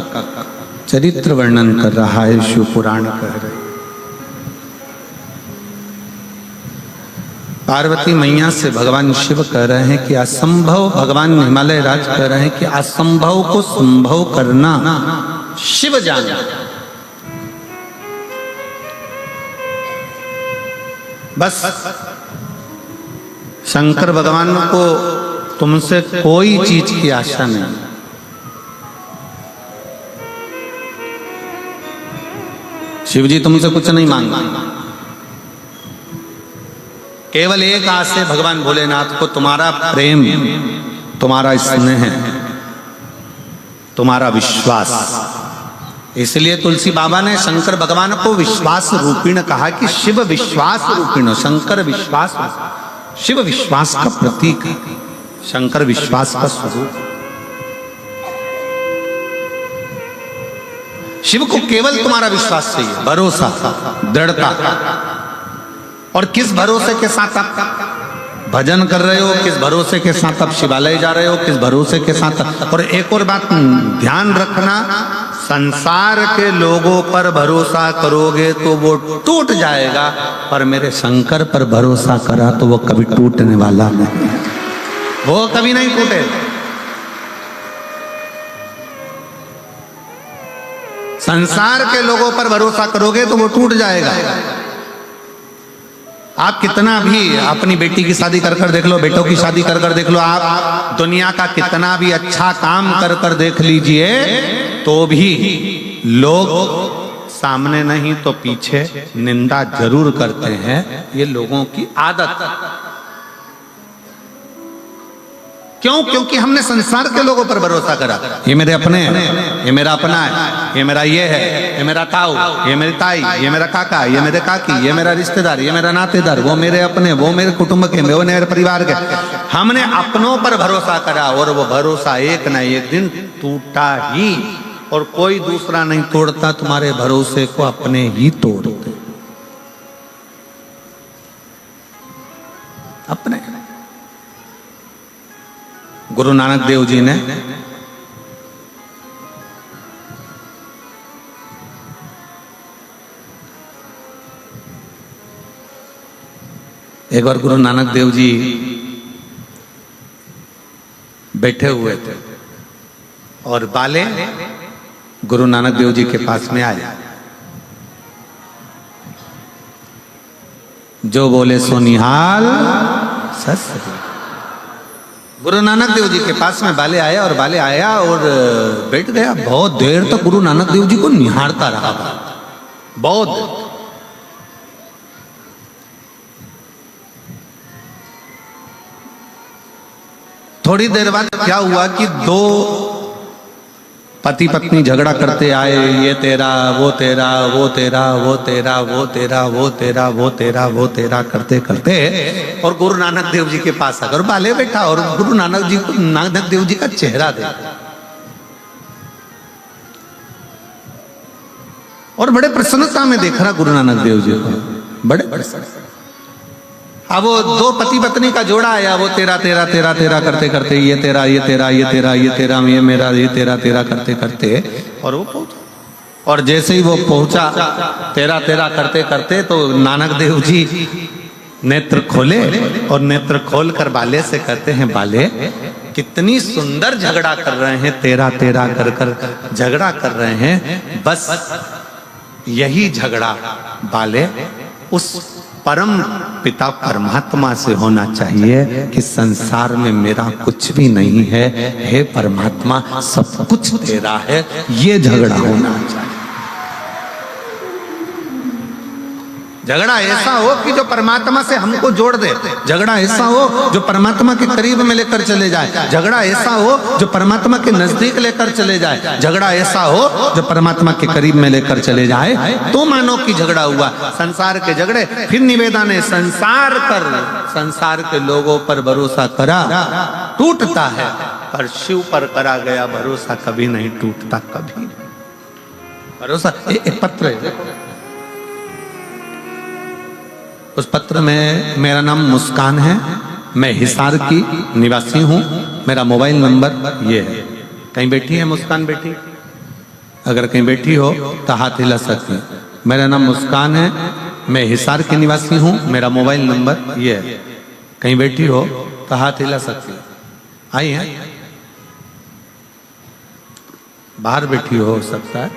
चरित्र वर्णन कर रहा है, शिव पुराण कह रहे। पार्वती मैया से भगवान शिव कह रहे हैं कि असंभव, भगवान हिमालय राज कह रहे हैं कि असंभव को संभव करना शिव जाने। बस शंकर भगवान को तुमसे कोई चीज की आशा नहीं। शिव जी तुमसे कुछ नहीं मांगते, केवल एक आस है भगवान भोलेनाथ को, तुम्हारा प्रेम, तुम्हारा स्नेह, तुम्हारा विश्वास, इसलिए तुलसी बाबा ने शंकर भगवान को विश्वास रूपिण कहा कि शिव विश्वास रूपिण, शंकर विश्वास, शिव विश्वास का प्रतीक है, शंकर विश्वास का स्वरूप। शिव को केवल तुम्हारा विश्वास चाहिए, भरोसा, दृढ़ता। और किस भरोसे के साथ आप भजन कर रहे हो, किस भरोसे के साथ आप शिवालय जा रहे हो, किस भरोसे के साथ। और एक और बात ध्यान रखना, संसार के लोगों पर भरोसा करोगे तो वो टूट जाएगा, पर मेरे शंकर पर भरोसा करा तो वो कभी टूटने वाला नहीं, वो कभी नहीं टूटे। संसार के लोगों पर भरोसा करोगे तो वो टूट जाएगा। आप कितना भी अपनी बेटी की शादी कर कर देख लो, बेटों की शादी कर कर देख लो, आप दुनिया का कितना भी अच्छा काम कर कर देख लीजिए, तो भी लोग सामने नहीं तो पीछे निंदा जरूर करते हैं। ये लोगों की आदत। क्यों? क्योंकि हमने संसार के लोगों पर भरोसा करा। ये मेरे अपने हैं, ये मेरा अपना है, ये मेरा ये है, ये मेरा ताऊ, ये मेरी ताई, ये मेरा काका, ये मेरे काकी, ये मेरा रिश्तेदार, ये मेरा नातेदार, वो मेरे अपने, वो मेरे कुटुंब के, वो मेरे परिवार के। हमने अपनों पर भरोसा करा और वो भरोसा एक ना एक दिन टूटा ही। और कोई दूसरा नहीं तोड़ता तुम्हारे भरोसे को, अपने ही तोड़ते, अपने। गुरु नानक देव जी ने एक बार गुरु नानक देव जी बैठे हुए थे और बाले गुरु नानक देव जी के पास में आए। जो बोले सो निहाल सस। गुरु नानक देव जी के पास में बाले आया और बाले आया और बैठ गया। बहुत देर तक गुरु नानक देव जी को निहारता रहा, बहुत देर। थोड़ी देर बाद क्या हुआ कि दो पति पत्नी झगड़ा करते आए, ये तेरा, वो तेरा, वो तेरा, वो तेरा, वो तेरा, वो तेरा, वो तेरा, वो तेरा करते करते और गुरु नानक देव जी के पास आकर बाले बैठा और गुरु नानक देव जी का चेहरा देखा और बड़े प्रसन्नता में देख रहा गुरु नानक देव जी को, बड़े प्रसन्न। अब वो दो पति पत्नी का जोड़ा आया, वो तेरा तेरा तेरा तेरा करते करते ये तेरा, ये तेरा, ये तेरा, ये तेरा, ये मेरा, ये तेरा तेरा करते करते और वो पहुंचा। और जैसे ही वो पहुंचा तेरा तेरा करते करते तो नानक देव जी नेत्र खोले और नेत्र खोल कर बाले से कहते हैं, बाले कितनी सुंदर झगड़ा कर रहे हैं, तेरा तेरा कर कर झगड़ा कर रहे हैं। बस यही झगड़ा बाले उस परम पिता परमात्मा से होना चाहिए कि संसार में मेरा कुछ भी नहीं है, हे परमात्मा सब कुछ तेरा है, ये झगड़ा होना चाहिए। झगड़ा ऐसा हो कि जो परमात्मा से हमको जोड़ दे, झगड़ा ऐसा हो जो परमात्मा के करीब में लेकर चले जाए, झगड़ा ऐसा हो जो परमात्मा के नजदीक लेकर चले जाए, झगड़ा ऐसा हो जो परमात्मा के करीब में लेकर चले जाए, तो मानो कि झगड़ा हुआ। संसार के झगड़े, फिर निवेदा ने संसार के लोगों पर भरोसा करा टूटता है, पर शिव पर करा गया भरोसा कभी नहीं टूटता, कभी भरोसा। एक पत्र है, उस पत्र में मेरा नाम मुस्कान है, मैं हिसार की निवासी हूँ, मेरा मोबाइल नंबर ये है। कहीं बैठी है मुस्कान बेटी? अगर कहीं बैठी हो तो हाथ हिला सकती है। मेरा नाम मुस्कान है, मैं हिसार की निवासी हूँ, मेरा मोबाइल नंबर ये है। कहीं बैठी हो तो हाथ हिला सकती है। आई है? बाहर बैठी हो सकता है,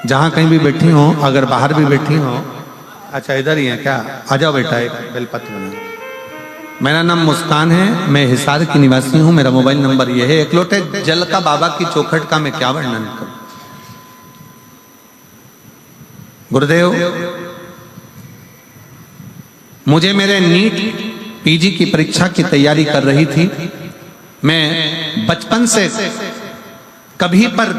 जहाँ कहीं भी बैठी हो, अगर बाहर भी बैठी हो। अच्छा इधर ही है क्या? आ जाओ बेटा, एक बेलपत्र बना। मेरा नाम मुस्कान है, मैं हिसार की निवासी हूँ, मेरा मोबाइल नंबर ये है। एक लोटे जल का बाबा की चौखट का मैं क्या वर्णन करूं। गुरुदेव, मुझे मेरे नीट पीजी की परीक्षा की तैयारी कर रही थी। मैं बचपन से कभी पर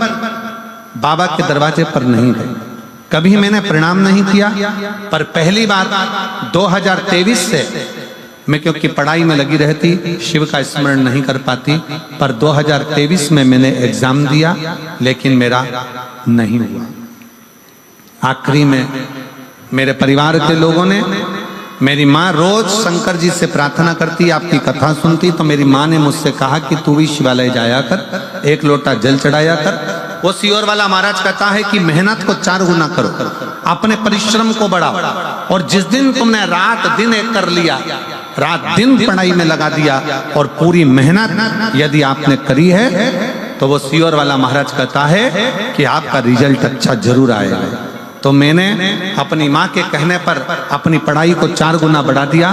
बाबा के दरवाजे पर नहीं गए, कभी मैंने प्रणाम नहीं किया। पर पहली बार 2023 से मैं क्योंकि पढ़ाई में लगी रहती, शिव का स्मरण नहीं कर पाती, पर 2023 में मैंने एग्जाम दिया लेकिन मेरा नहीं हुआ। आखिरी में मेरे परिवार के लोगों ने, मेरी माँ रोज शंकर जी से प्रार्थना करती, आपकी कथा सुनती, तो मेरी माँ ने मुझसे कहा कि तू भी शिवालय जाया कर, 1 लोटा जल चढ़ाया कर। वो सियोर वाला महाराज कहता है कि मेहनत को 4 गुना करो, अपने परिश्रम को बढ़ाओ, और जिस दिन तुमने रात दिन एक कर लिया, रात दिन पढ़ाई में लगा दिया और पूरी मेहनत यदि आपने करी है, तो वो सियोर वाला महाराज कहता है कि आपका रिजल्ट अच्छा जरूर आएगा। तो मैंने अपनी माँ के कहने पर अपनी पढ़ाई को 4 गुना बढ़ा दिया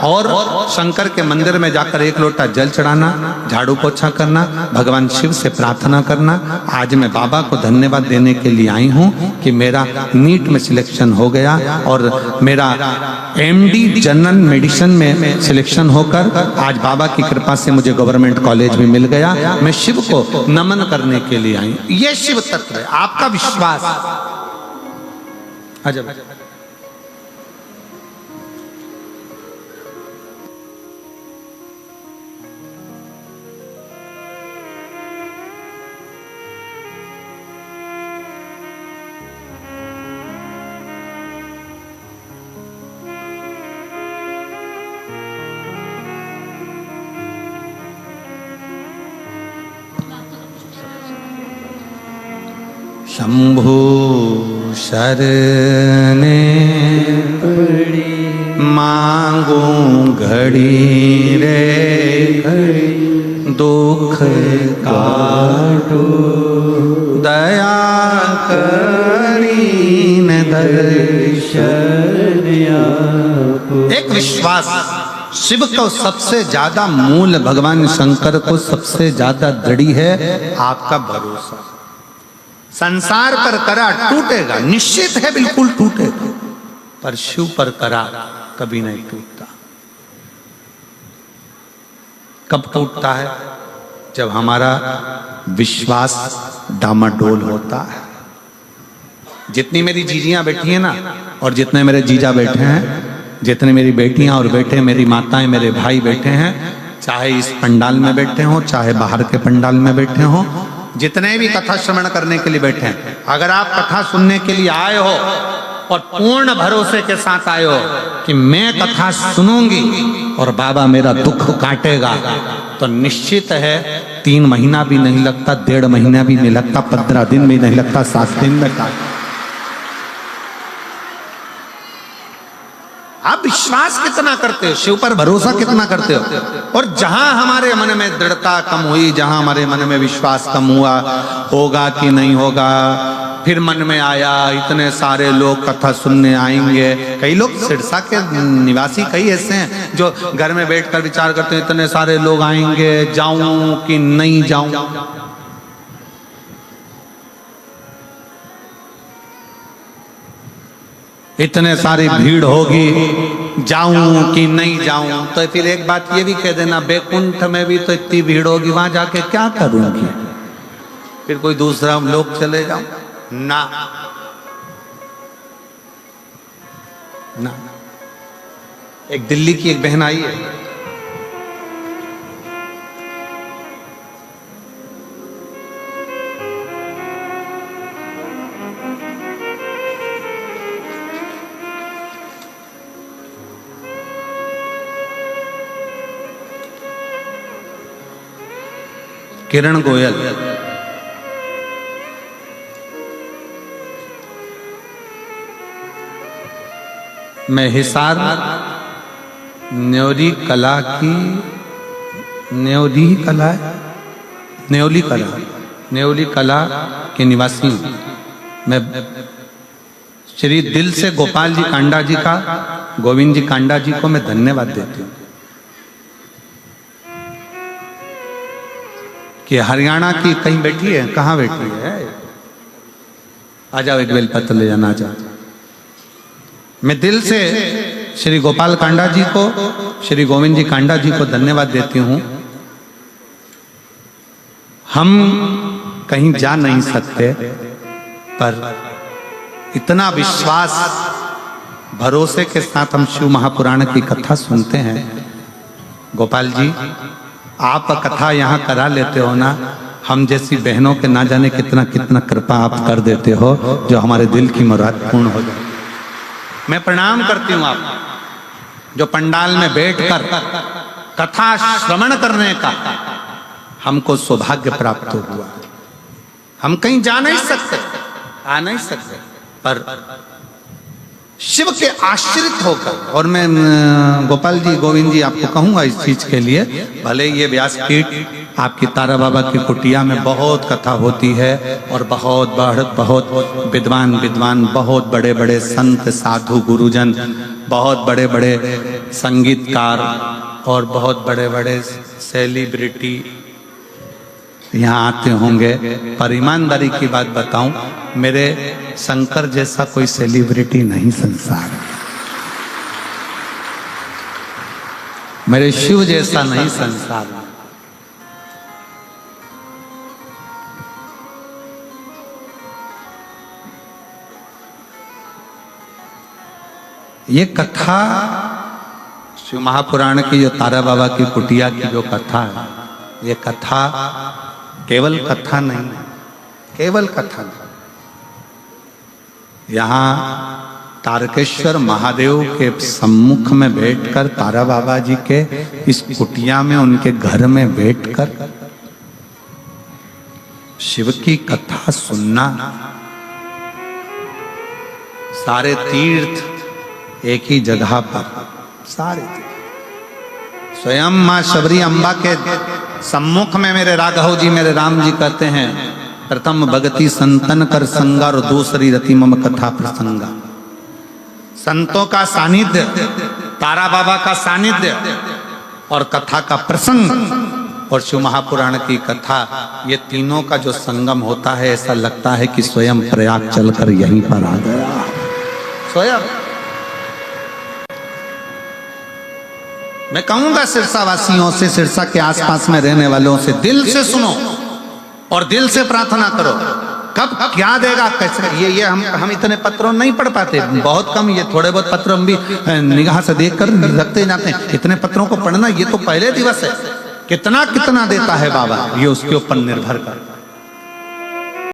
और शंकर के मंदिर में जाकर 1 लोटा जल चढ़ाना, झाड़ू पोछा करना, भगवान शिव से प्रार्थना करना। आज मैं बाबा को धन्यवाद देने के लिए आई हूँ कि मेरा नीट में सिलेक्शन हो गया और मेरा MD जनरल मेडिसिन में सिलेक्शन होकर आज बाबा की कृपा से मुझे गवर्नमेंट कॉलेज भी मिल गया। मैं शिव को नमन करने के लिए आई। ये शिव तत्व है, आपका विश्वास। अजब शंभु शरणे मांगू घड़ी रे दुख काटो दया करीन दर्शन। एक विश्वास, शिव को सबसे ज्यादा मूल, भगवान शंकर को सबसे ज्यादा दृढ़ है आपका भरोसा। संसार पर करा टूटेगा, निश्चित है बिल्कुल टूटेगा, पर शिव पर करा कभी नहीं टूटता। कब टूटता है? जब हमारा विश्वास डामाडोल होता है। जितनी मेरी जीजियां बैठी हैं ना, और जितने मेरे जीजा बैठे हैं, जितने मेरी बेटियां और बेटे, मेरी माताएं, मेरे भाई बैठे हैं, चाहे इस पंडाल में बैठे हों, चाहे बाहर के पंडाल में बैठे हों, जितने भी कथा श्रवण करने के लिए बैठे हैं, अगर आप कथा सुनने के लिए आए हो और पूर्ण भरोसे के साथ आए हो कि मैं कथा सुनूंगी और बाबा मेरा दुख काटेगा, तो निश्चित है 3 महीना भी नहीं लगता, 1.5 महीना भी नहीं लगता, 15 दिन भी नहीं लगता, 7 दिन में काट। आप विश्वास कितना करते हो, शिव पर भरोसा कितना करते हो? और जहां हमारे मन में दृढ़ता कम हुई, जहां हमारे मन में विश्वास कम हुआ, होगा कि नहीं होगा, फिर मन में आया इतने सारे लोग कथा सुनने आएंगे। कई लोग सिरसा के निवासी कई ऐसे हैं जो घर में बैठकर विचार करते हैं इतने सारे लोग आएंगे, जाऊं कि नहीं जाऊं। इतने सारी भीड़ होगी, जाऊं कि नहीं जाऊं। तो फिर एक बात ये भी कह देना, बैकुंठ में भी तो इतनी भीड़ होगी, वहां जाके क्या करूंगी? फिर कोई दूसरा लोग चले जाऊं ना ना। एक दिल्ली की एक बहन आई है, किरण गोयल। मैं हिसार न्योली कला की न्योली कला के निवासी हूँ। मैं श्री दिल से गोपाल जी कांडा जी का, गोविंद जी कांडा जी को मैं धन्यवाद देती हूँ कि हरियाणा की कहीं बैठी है, कहाँ बैठी है, आ जाओ एक बेलपत्र ले जाना। आ जाओ। मैं दिल से श्री गोपाल कांडा जी को, श्री गोविंद जी कांडा जी को धन्यवाद देती हूँ। हम कहीं जा नहीं सकते, पर इतना विश्वास भरोसे के साथ हम शिव महापुराण की कथा सुनते हैं। गोपाल जी, आप कथा यहाँ करा लेते हो ना, हम जैसी बहनों के ना जाने कितना कितना कृपा आप कर देते हो, जो हमारे दिल की मुराद पूर्ण हो जाए। मैं प्रणाम करती हूँ आप जो पंडाल में बैठकर कथा श्रवण करने का हमको सौभाग्य प्राप्त हुआ। हम कहीं जा नहीं सकते, आ नहीं सकते, पर शिव के आश्रित होकर, और मैं गोपाल जी, गोविंद जी, आपको कहूंगा इस चीज के लिए, भले ये व्यासपीठ आपकी तारा बाबा की कुटिया में बहुत कथा होती है और बहुत विद्वान बहुत बड़े बड़े संत साधु गुरुजन, बहुत बड़े बड़े संगीतकार और बहुत बड़े बड़े सेलिब्रिटी यहाँ आते होंगे, पर ईमानदारी की बात बताऊं, मेरे शंकर जैसा कोई सेलिब्रिटी नहीं संसार, मेरे शिव जैसा नहीं संसार। ये कथा शिव महापुराण की, जो तारा बाबा की कुटिया की जो कथा है, ये कथा केवल कथा नहीं, केवल कथा नहीं। यहाँ तारकेश्वर महादेव के सम्मुख में बैठकर, तारा बाबा जी के इस कुटिया में, उनके घर में बैठकर शिव की कथा सुनना, सारे तीर्थ एक ही जगह पर, सारे स्वयं मां शबरी अम्बा के सम्मुख में मेरे राघव जी, मेरे राम जी कहते हैं, प्रथम भगति संतन कर संगा और दूसरी रति मम कथा प्रसंगा। संतों का सानिध्य, तारा बाबा का सानिध्य और कथा का प्रसंग और शिव महापुराण की कथा, ये तीनों का जो संगम होता है, ऐसा लगता है कि स्वयं प्रयाग चलकर यहीं पर आ गया। स्वयं मैं कहूंगा सिरसा वासियों से, सिरसा के आसपास में रहने वालों से, दिल से सुनो और दिल से प्रार्थना करो। कब क्या देगा, कैसे, ये हम इतने पत्रों नहीं पढ़ पाते, बहुत कम, ये थोड़े बहुत पत्र हम भी निगाह से देख कर रखते जाते हैं। इतने पत्रों को पढ़ना, ये तो पहले दिवस है। कितना कितना देता है बाबा, ये उसके ऊपर निर्भर करता है।